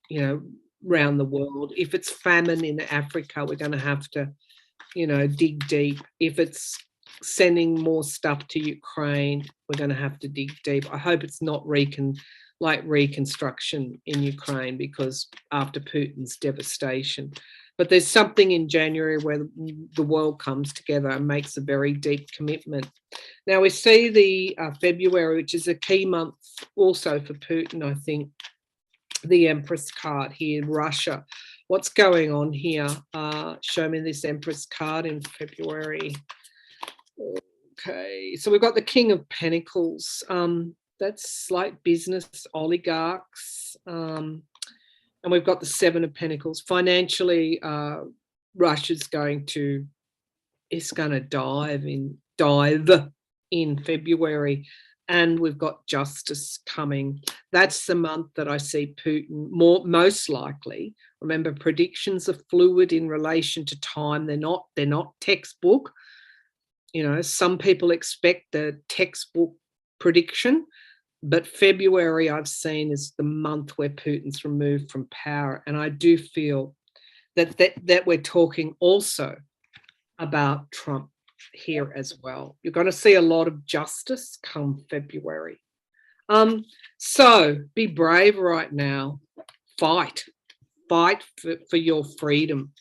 you know, around the world. If it's famine in Africa, we're going to have to, you know, dig deep. If it's sending more stuff to Ukraine, we're going to have to dig deep. I hope it's not reconstruction in Ukraine, because after Putin's devastation. But there's something in January where the world comes together and makes a very deep commitment. Now we see the February, which is a key month also for Putin, I think. The Empress card here, Russia. What's going on here? Show me this Empress card in February. Okay, so we've got the King of Pentacles. That's like business, oligarchs. And we've got the Seven of Pentacles. Financially, Russia's going to dive in February. And we've got justice coming. That's the month that I see Putin most likely. Remember, predictions are fluid in relation to time. They're not textbook. You know, some people expect the textbook prediction, but February I've seen is the month where Putin's removed from power. And I do feel that we're talking also about Trump here as well. You're going to see a lot of justice come February. So be brave right now. Fight for your freedom.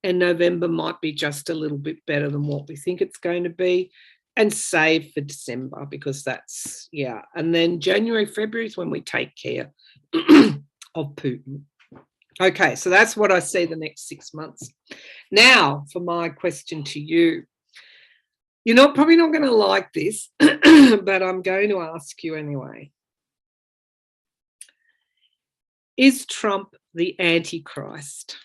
And November might be just a little bit better than what we think it's going to be. And save for December, because that's, yeah. And then January, February is when we take care of Putin. Okay, so that's what I see the next 6 months. Now for my question to you. You're probably not going to like this, but I'm going to ask you anyway. Is Trump the Antichrist?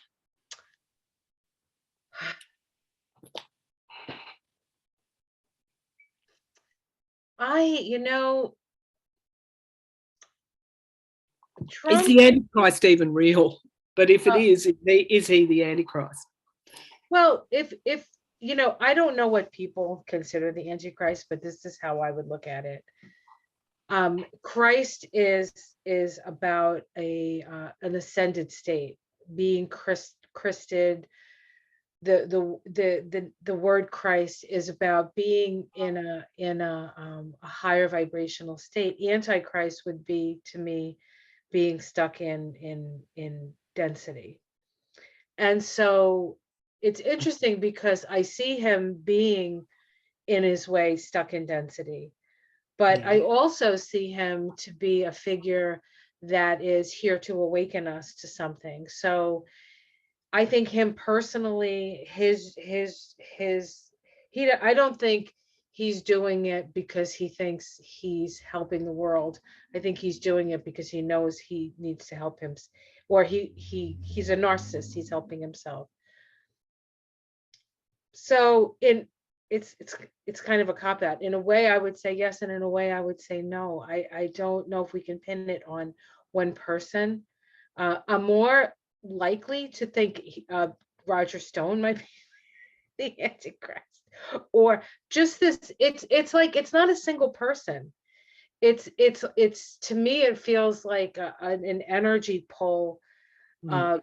Trump, is the Antichrist even real? But if it is he the Antichrist? Well, if I don't know what people consider the Antichrist, but this is how I would look at it. Christ is about an ascended state, being Christed. The word Christ is about being in a higher vibrational state. Antichrist would be, to me, being stuck in density. And so it's interesting because I see him being in his way stuck in density, but I also see him to be a figure that is here to awaken us to something. So I think him personally, I don't think he's doing it because he thinks he's helping the world. I think he's doing it because he knows he needs to help him, or he's a narcissist. He's helping himself. So it's kind of a cop out. In a way, I would say yes, and in a way, I would say no. I don't know if we can pin it on one person. I'm more likely to think Roger Stone might be the Antichrist, or just this. It's like it's not a single person. It's to me it feels like an energy pull, uh,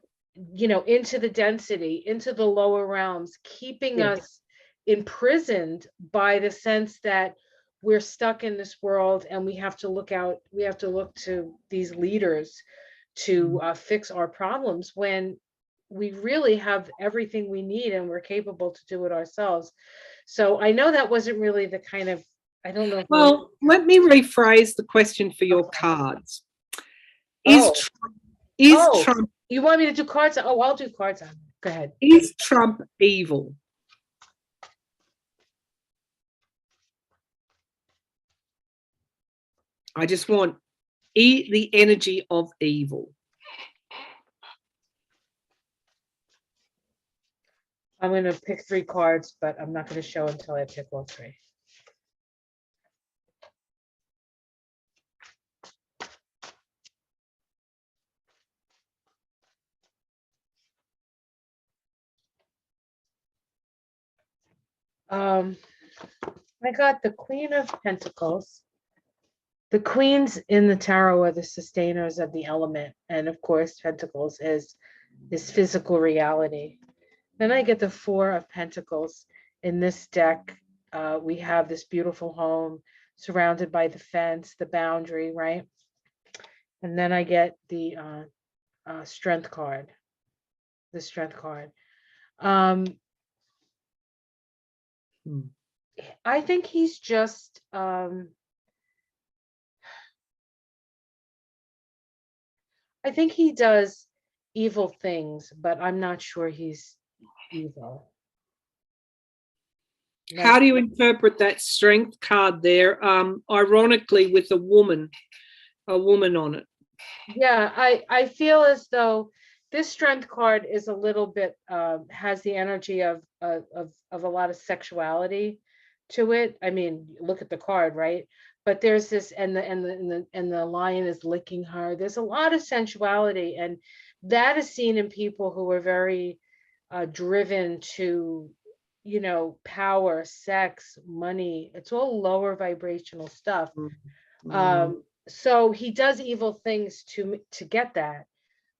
into the density, into the lower realms, keeping Yeah. us imprisoned by the sense that we're stuck in this world and we have to look out, we have to look to these leaders to fix our problems when we really have everything we need and we're capable to do it ourselves. So I know that wasn't really the kind of, I don't know if Well, let me rephrase the question for your cards. Is oh Trump, is oh Trump you want me to do cards? Oh, I'll do cards on. Go ahead. is Trump evil? I just want the energy of evil. I'm going to pick 3 cards, but I'm not going to show until I pick all 3. I got the Queen of Pentacles. The queens in the tarot are the sustainers of the element, and of course, Pentacles is physical reality. Then I get the 4 of Pentacles. In this deck, we have this beautiful home surrounded by the fence, the boundary, right? And then I get the Strength card. The Strength card. I think he's just I think he does evil things, but I'm not sure he's evil. How do you interpret that Strength card there? Ironically, with a woman on it. Yeah, I feel as though this Strength card is a little bit has the energy of a lot of sexuality to it. I mean, look at the card, right? But there's this, and the lion is licking her. There's a lot of sensuality, and that is seen in people who are very driven to, you know, power, sex, money. It's all lower vibrational stuff. So he does evil things to get that,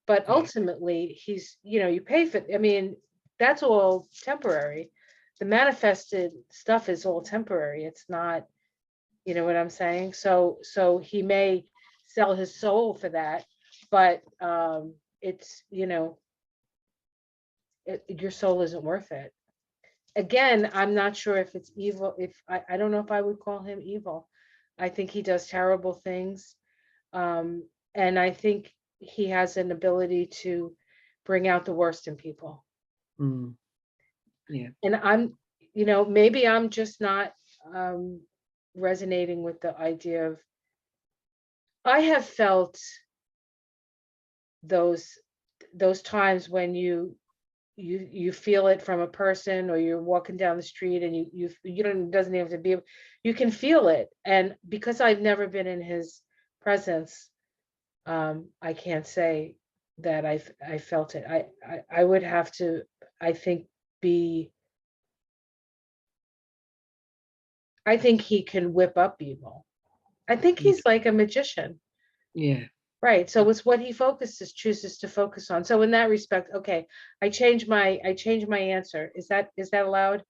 but ultimately he's, you know, you pay for, I mean, that's all temporary. The manifested stuff is all temporary. It's not, you know what I'm saying? So he may sell his soul for that, but it's, you know, your soul isn't worth it. Again, I'm not sure if it's evil. If I don't know if I would call him evil. I think he does terrible things. And I think he has an ability to bring out the worst in people. Yeah. And I'm, you know, maybe I'm just not resonating with the idea of, I have felt those times when you feel it from a person, or you're walking down the street and you don't, it doesn't even have to be, you can feel it. And because I've never been in his presence, I can't say that I felt it. I would have to, I think, I think he can whip up evil. I think he's like a magician. Yeah. Right. So it's what he chooses to focus on. So in that respect, okay, I changed my answer. Is that allowed?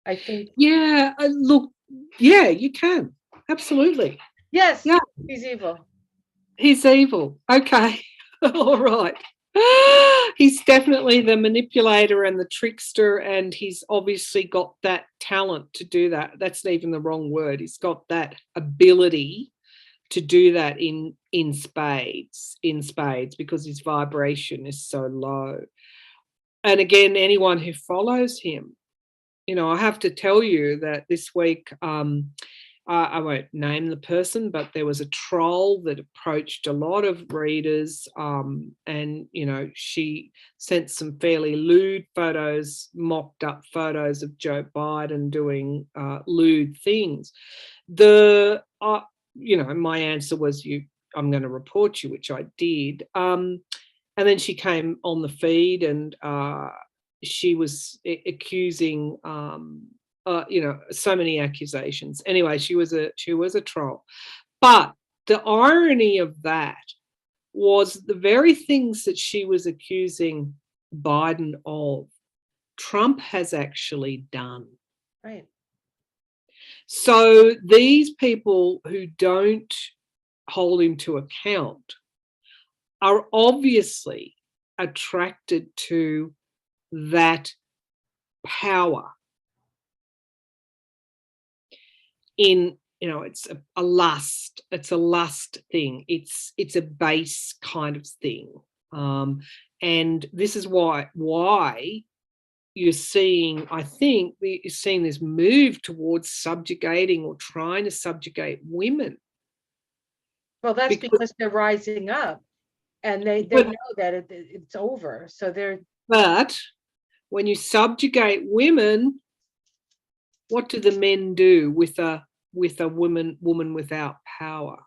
I think. Yeah. Look, yeah, you can. Absolutely. Yes. Yeah. He's evil. He's evil. Okay. All right. He's definitely the manipulator and the trickster, and he's obviously got that talent to do that. That's not even the wrong word. He's got that ability to do that in spades, because his vibration is so low. And again, anyone who follows him, you know, I have to tell you that this week, I won't name the person, but there was a troll that approached a lot of readers, and, you know, she sent some fairly lewd photos, mocked up photos of Joe Biden doing lewd things. You know, my answer was, I'm going to report you, which I did. And then she came on the feed and she was accusing, so many accusations. Anyway, she was a troll. But the irony of that was the very things that she was accusing Biden of, Trump has actually done. Right. So these people who don't hold him to account are obviously attracted to that power in, it's a lust thing. It's a base kind of thing. And this is why you're seeing, I think you're seeing this move towards subjugating or trying to subjugate women. Well, that's because they're rising up and they know that it's over. So But when you subjugate women, what do the men do with a woman without power?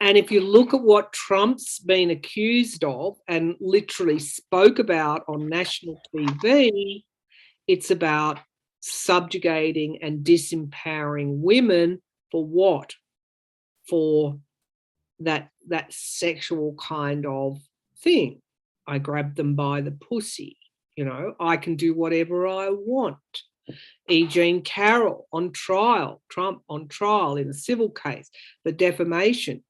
And if you look at what Trump's been accused of and literally spoke about on national TV, it's about subjugating and disempowering women for what? For that sexual kind of thing. I grab them by the pussy, I can do whatever I want. E. Jean Carroll on trial, Trump on trial in a civil case for defamation,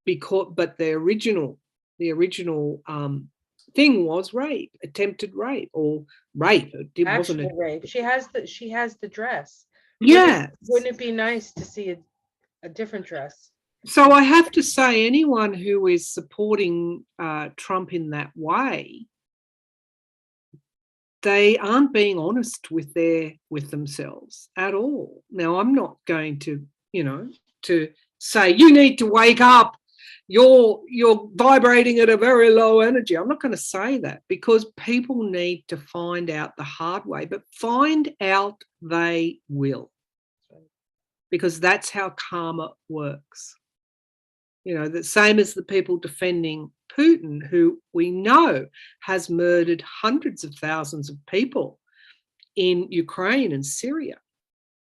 but the original thing was rape, attempted rape, or rape. It wasn't rape. She has the dress. Yeah. Wouldn't it be nice to see a different dress? So I have to say, anyone who is supporting Trump in that way, they aren't being honest with themselves at all. Now, I'm not going to, to say you need to wake up. You're vibrating at a very low energy. I'm not going to say that, because people need to find out the hard way, but find out they will, because that's how karma works. The same as the people defending Putin, who we know has murdered hundreds of thousands of people in Ukraine and Syria.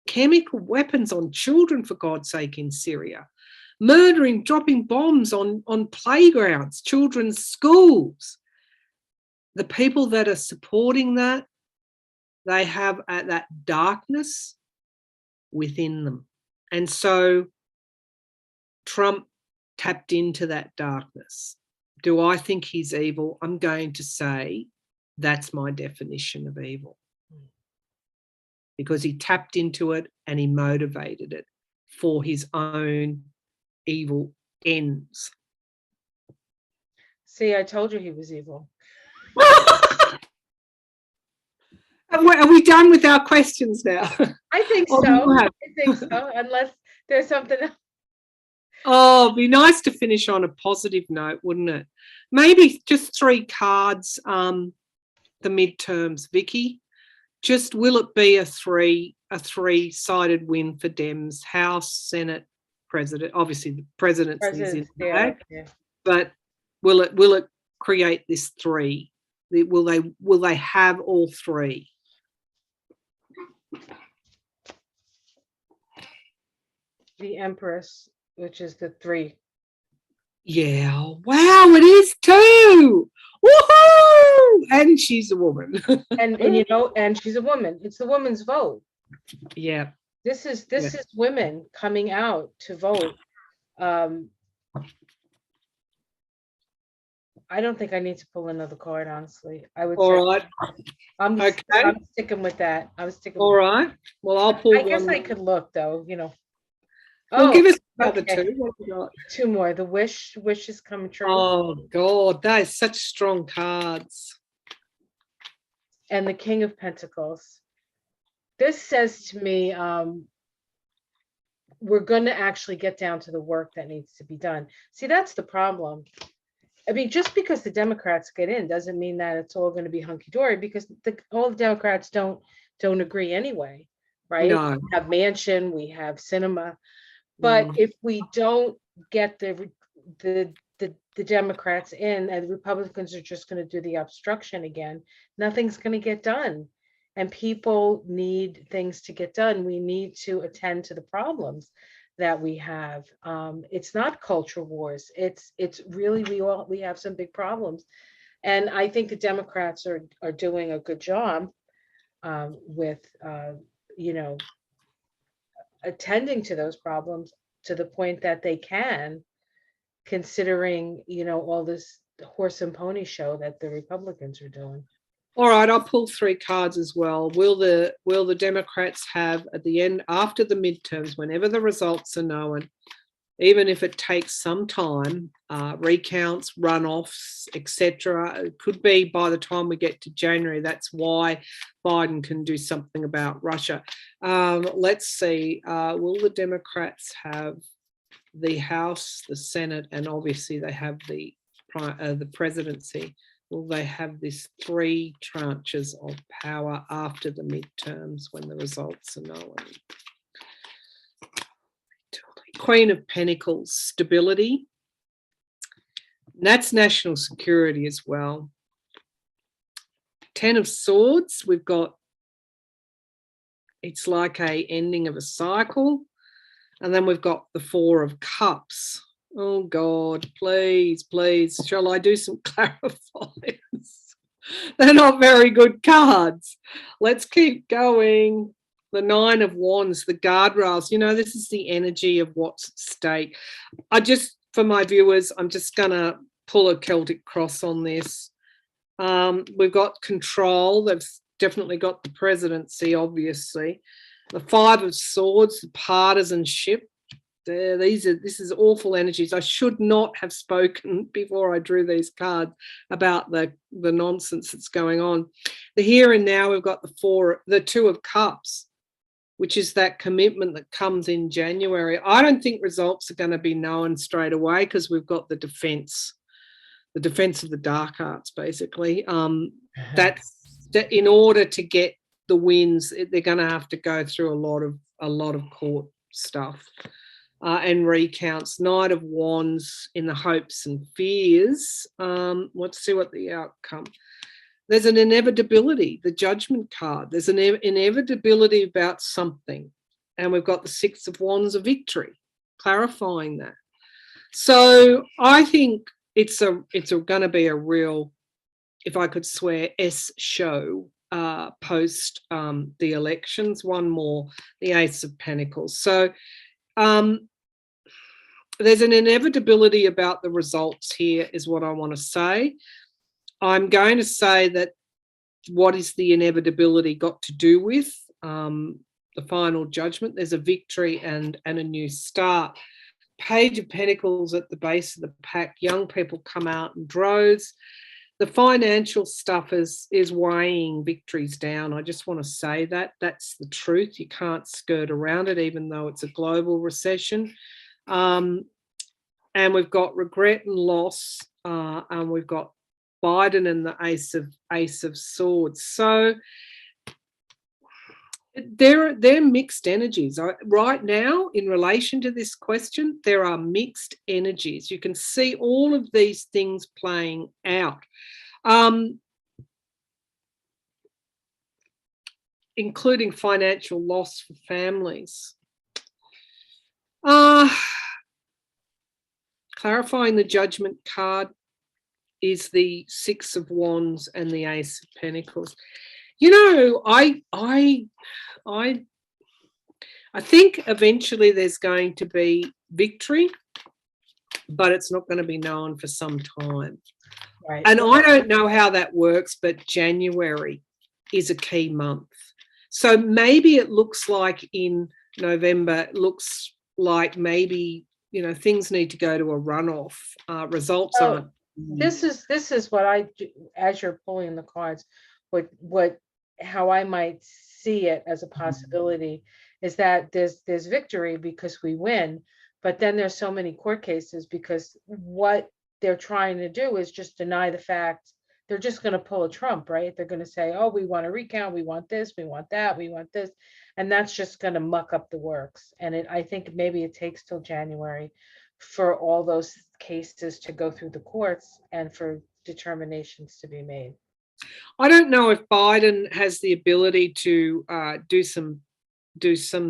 Chemical weapons on children, for God's sake, in Syria. Murdering, dropping bombs on playgrounds, children's schools. The people that are supporting that, they have that darkness within them. And so Trump tapped into that darkness. Do I think he's evil? I'm going to say that's my definition of evil, because he tapped into it and he motivated it for his own evil ends. See, I told you he was evil. Are we done with our questions now? I think so. I think so, unless there's something else. Oh, it'd be nice to finish on a positive note, wouldn't it? Maybe just 3 cards, the midterms, Vicki. Just, will it be a three-sided win for Dems, House, Senate, President? Obviously, the presidency is in the back, but will it create this 3? Will they have all 3? The Empress, which is the 3. Yeah, wow, it is too. Woohoo! And she's a woman. and she's a woman. It's the woman's vote. Yeah. This is women coming out to vote. I don't think I need to pull another card, honestly. I would all right. I'm sticking with that. All right. Well, I'll pull I guess I could look, though, Well, give us the other 2. What have we got? 2 more. The wish is coming true. Oh, God, that is such strong cards. And the King of Pentacles. This says to me, we're going to actually get down to the work that needs to be done. See, that's the problem. I mean, just because the Democrats get in doesn't mean that it's all going to be hunky-dory, because all the Democrats don't agree anyway, right? No. We have Manchin, we have Sinema. But if we don't get the the Democrats in and the Republicans are just going to do the obstruction again, nothing's going to get done. And people need things to get done. We need to attend to the problems that we have. It's not culture wars. It's really we have some big problems, and I think the Democrats are doing a good job with you know, attending to those problems to the point that they can, considering, you know, all this horse and pony show that the Republicans are doing. All right, I'll pull 3 cards as well. Will the Democrats have at the end, after the midterms, whenever the results are known, even if it takes some time, recounts, runoffs, etc. It could be by the time we get to January. That's why Biden can do something about Russia. Let's see. Will the Democrats have the House, the Senate, and obviously they have the presidency? Will they have this 3 tranches of power after the midterms when the results are known? Queen of Pentacles, stability. And that's national security as well. 10 of Swords, we've got, it's like a ending of a cycle. And then we've got the 4 of Cups. Oh God, please, please, shall I do some clarifiers? They're not very good cards. Let's keep going. The 9 of Wands, the guardrails. You know, this is the energy of what's at stake. For my viewers, I'm just going to pull a Celtic cross on this. We've got control. They've definitely got the presidency, obviously. The 5 of Swords, the partisanship. This is awful energies. I should not have spoken before I drew these cards about the nonsense that's going on. The here and now, we've got the 2 of Cups, which is that commitment that comes in January. I don't think results are going to be known straight away because we've got the defense of the dark arts, basically. That's in order to get the wins, they're going to have to go through a lot of court stuff. And recounts. Knight of Wands in the hopes and fears. Let's see what the outcome. There's an inevitability, the Judgment card. There's an inevitability about something. And we've got the 6 of Wands of victory, clarifying that. So I think it's going to be a real, if I could swear, show post the elections. One more, the Ace of Pentacles. So there's an inevitability about the results here is what I want to say. I'm going to say that what is the inevitability got to do with the final judgment? There's a victory and a new start. Page of Pentacles at the base of the pack. Young people come out in droves. The financial stuff is weighing victories down. I just want to say that. That's the truth. You can't skirt around it, even though it's a global recession. And we've got regret and loss, and we've got Biden and the Ace of Swords. So they're mixed energies right now in relation to this question. There are mixed energies. You can see all of these things playing out, including financial loss for families. Clarifying the Judgment card is the 6 of Wands and the Ace of Pentacles. You know, I think eventually there's going to be victory, but it's not going to be known for some time. Right. And I don't know how that works, but January is a key month. So maybe it looks like in November, it looks like maybe, you know, things need to go to a runoff. Results aren't. This is what I do as you're pulling the cards. How I might see it as a possibility is that there's victory because we win, but then there's so many court cases because what they're trying to do is just deny the fact. They're just going to pull a Trump, right? They're going to say, oh, we want a recount, we want this, we want that, we want this, and that's just going to muck up the works. And I think maybe it takes till January for all those cases to go through the courts and for determinations to be made. I don't know if Biden has the ability to do some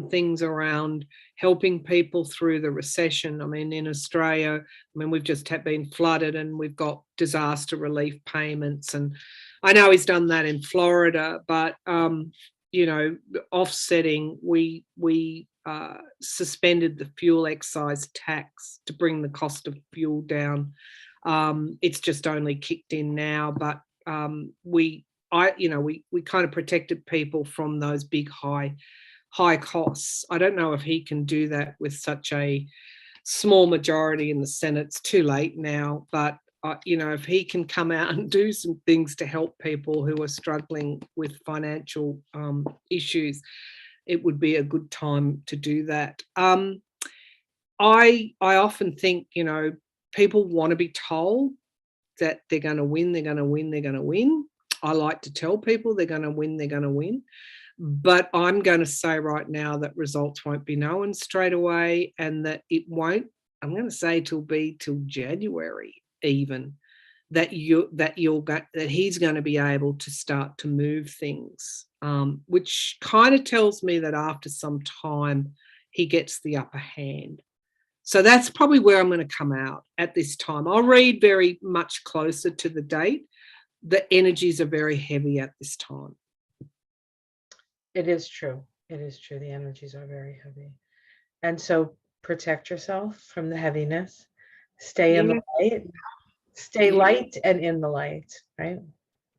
things around helping people through the recession. I mean, in Australia, I mean, we've just been flooded and we've got disaster relief payments, and I know he's done that in Florida, but you know, offsetting, we suspended the fuel excise tax to bring the cost of fuel down. It's just only kicked in now, but we kind of protected people from those big high costs. I don't know if he can do that with such a small majority in the Senate. It's too late now, but you know, if he can come out and do some things to help people who are struggling with financial issues, it would be a good time to do that. I often think, you know, people want to be told that they're going to win, they're going to win, they're going to win. I like to tell people they're going to win, they're going to win. But I'm going to say right now that results won't be known straight away, and that it won't, I'm going to say till January even, that he's going to be able to start to move things, which kind of tells me that after some time he gets the upper hand. So that's probably where I'm going to come out at this time. I'll read very much closer to the date. The energies are very heavy at this time. It is true. It is true. The energies are very heavy. And so protect yourself from the heaviness. Stay in the light. Stay light and in the light, right?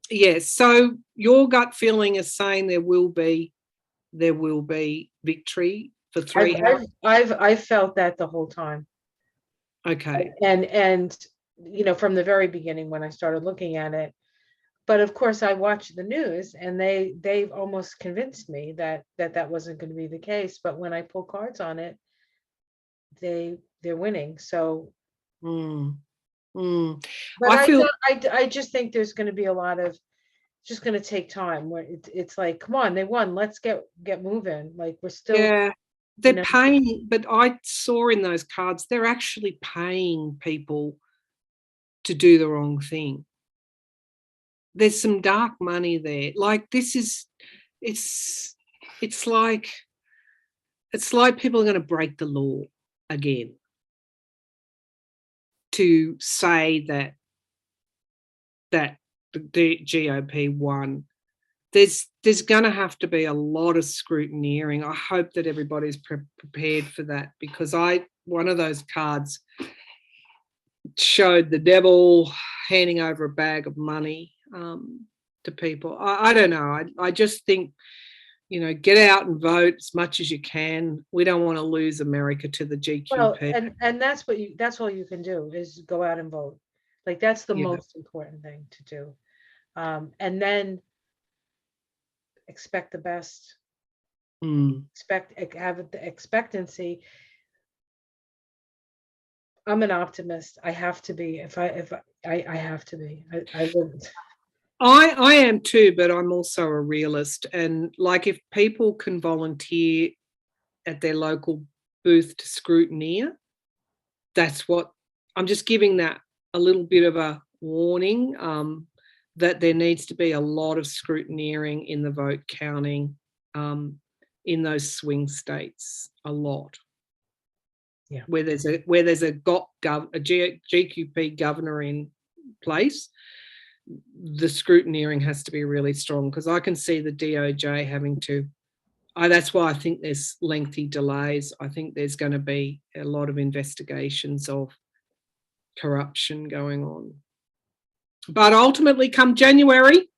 Yes. So your gut feeling is saying there will be victory for three. I've felt that the whole time. Okay. And you know, from the very beginning when I started looking at it. But of course I watched the news and they've almost convinced me that wasn't going to be the case. But when I pull cards on it, they're winning. So But I just think there's going to be a lot of, just going to take time where it's like, come on, they won. Let's get moving. Like we're still, they're paying, but I saw in those cards, they're actually paying people to do the wrong thing. There's some dark money there. Like it's like people are going to break the law again to say that the GOP won. There's going to have to be a lot of scrutineering. I hope that everybody's prepared for that, because one of those cards showed the devil handing over a bag of money to people. I don't know. I just think, you know, get out and vote as much as you can. We don't want to lose America to the GQP. Well, and that's all you can do is go out and vote. Like that's the most important thing to do. And then expect the best. Have the expectancy. I'm an optimist. I have to be. I have to be. I wouldn't. I am too, but I'm also a realist. And like, if people can volunteer at their local booth to scrutineer, that's what I'm just giving that a little bit of a warning, that there needs to be a lot of scrutineering in the vote counting in those swing states, a lot. Yeah. Where there's a GQP governor in place, the scrutineering has to be really strong, because I can see the DOJ having to. That's why I think there's lengthy delays. I think there's going to be a lot of investigations of corruption going on. But ultimately, come January,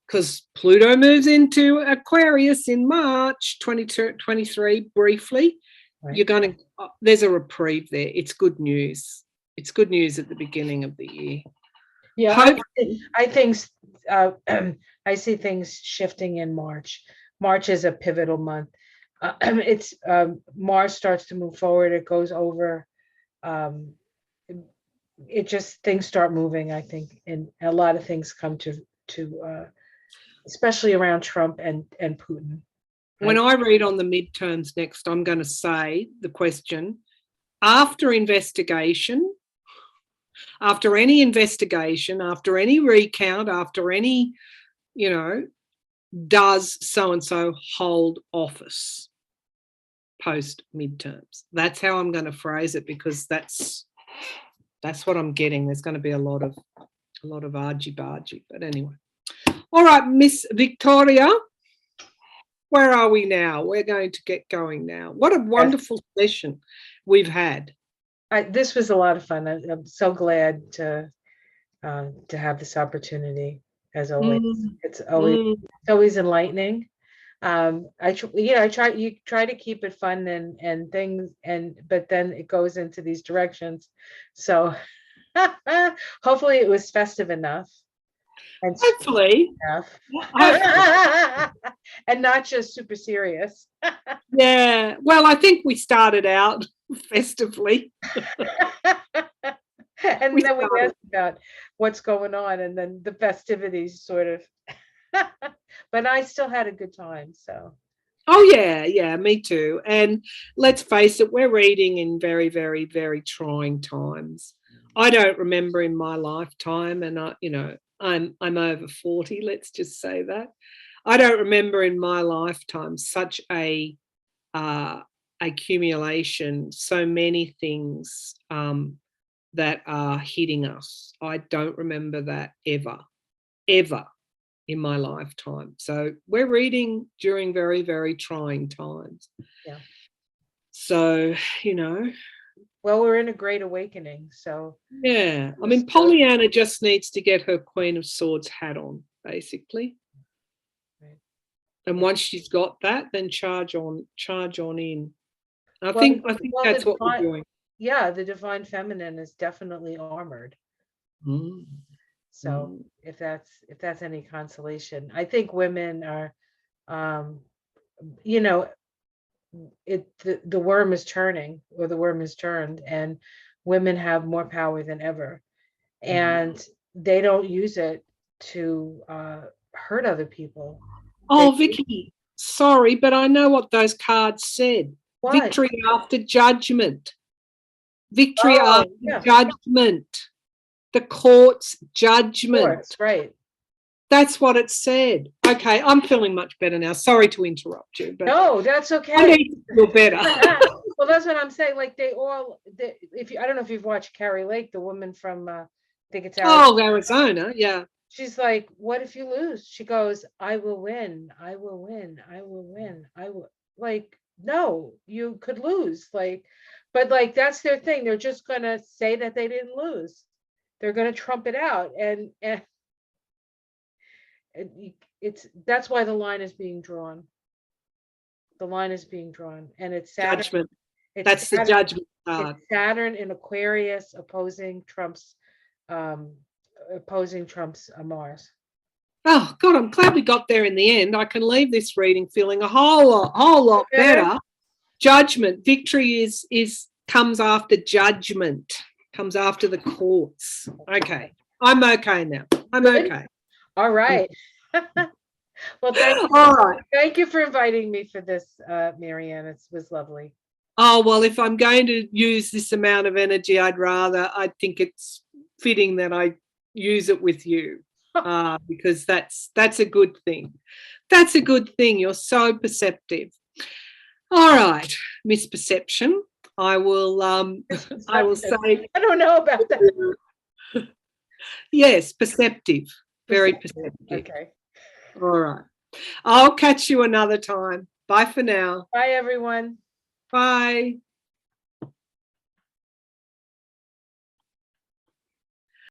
because Pluto moves into Aquarius in March 2023, briefly, right. There's a reprieve there. It's good news. It's good news at the beginning of the year. Yeah, I think I see things shifting in March. March is a pivotal month. It's Mars starts to move forward. It goes over. It just, things start moving, I think, and a lot of things come to especially around Trump and Putin. When I read on the midterms next, I'm going to say the question, after investigation, after any investigation, after any recount, after any, does so-and-so hold office post midterms? That's how I'm going to phrase it, because that's what I'm getting. There's going to be a lot of argy-bargy, but anyway. All right, Miss Victoria, where are we now? We're going to get going now. What a wonderful session we've had. This was a lot of fun. I'm so glad to have this opportunity. As always, it's always enlightening. You try to keep it fun and things, but then it goes into these directions. So hopefully it was festive enough. And hopefully enough. And not just super serious. Yeah, well, I think we started out festively. And then we asked about what's going on, and then the festivities sort of. But I still had a good time, so. Oh yeah, me too. And let's face it, we're reading in very, very, very trying times. I don't remember in my lifetime, and I'm over 40. Let's just say that I don't remember in my lifetime such a accumulation, so many things that are hitting us. I don't remember that ever in my lifetime. So we're reading during very, very trying times. Yeah. So, Well, we're in a great awakening. So yeah. I mean, Pollyanna just needs to get her Queen of Swords hat on, basically. Right. And once she's got that, then charge on in. I think that's what we're doing. Yeah, the divine feminine is definitely armored. So if that's any consolation, I think women are, the worm is turning, or the worm is turned, and women have more power than ever, and they don't use it to hurt other people. Oh, Vicki, sorry, but I know what those cards said. What? Victory after judgment. Victory after judgment. The court's judgment. Courts, right. That's what it said. Okay, I'm feeling much better now. Sorry to interrupt you, but no, that's okay. I need to feel better. Well, that's what I'm saying. Like I don't know if you've watched Carrie Lake, the woman from I think it's Arizona. Oh, Arizona, yeah. She's like, what if you lose? She goes, I will win. I will win. I will win. I will. Like, no, you could lose. Like, but like that's their thing. They're just gonna say that they didn't lose. They're gonna trump it out, and that's why the line is being drawn. The line is being drawn, and it's Saturn. Judgment. That's Saturn, the judgment card. It's Saturn in Aquarius opposing Trump's Mars. Oh God, I'm glad we got there in the end. I can leave this reading feeling a whole lot better. Judgment. Victory comes after judgment. Comes after the courts. Okay. I'm okay now. I'm okay. All right. Well, thank you. All right. Thank you for inviting me for this, Marianne. It was lovely. Oh, well, if I'm going to use this amount of energy, I think it's fitting that I use it with you, because that's a good thing. That's a good thing. You're so perceptive. All right, Miss Perception. I will say, I don't know about that. Yes, perceptive. Very perceptive. Okay. All right. I'll catch you another time. Bye for now. Bye, everyone. Bye.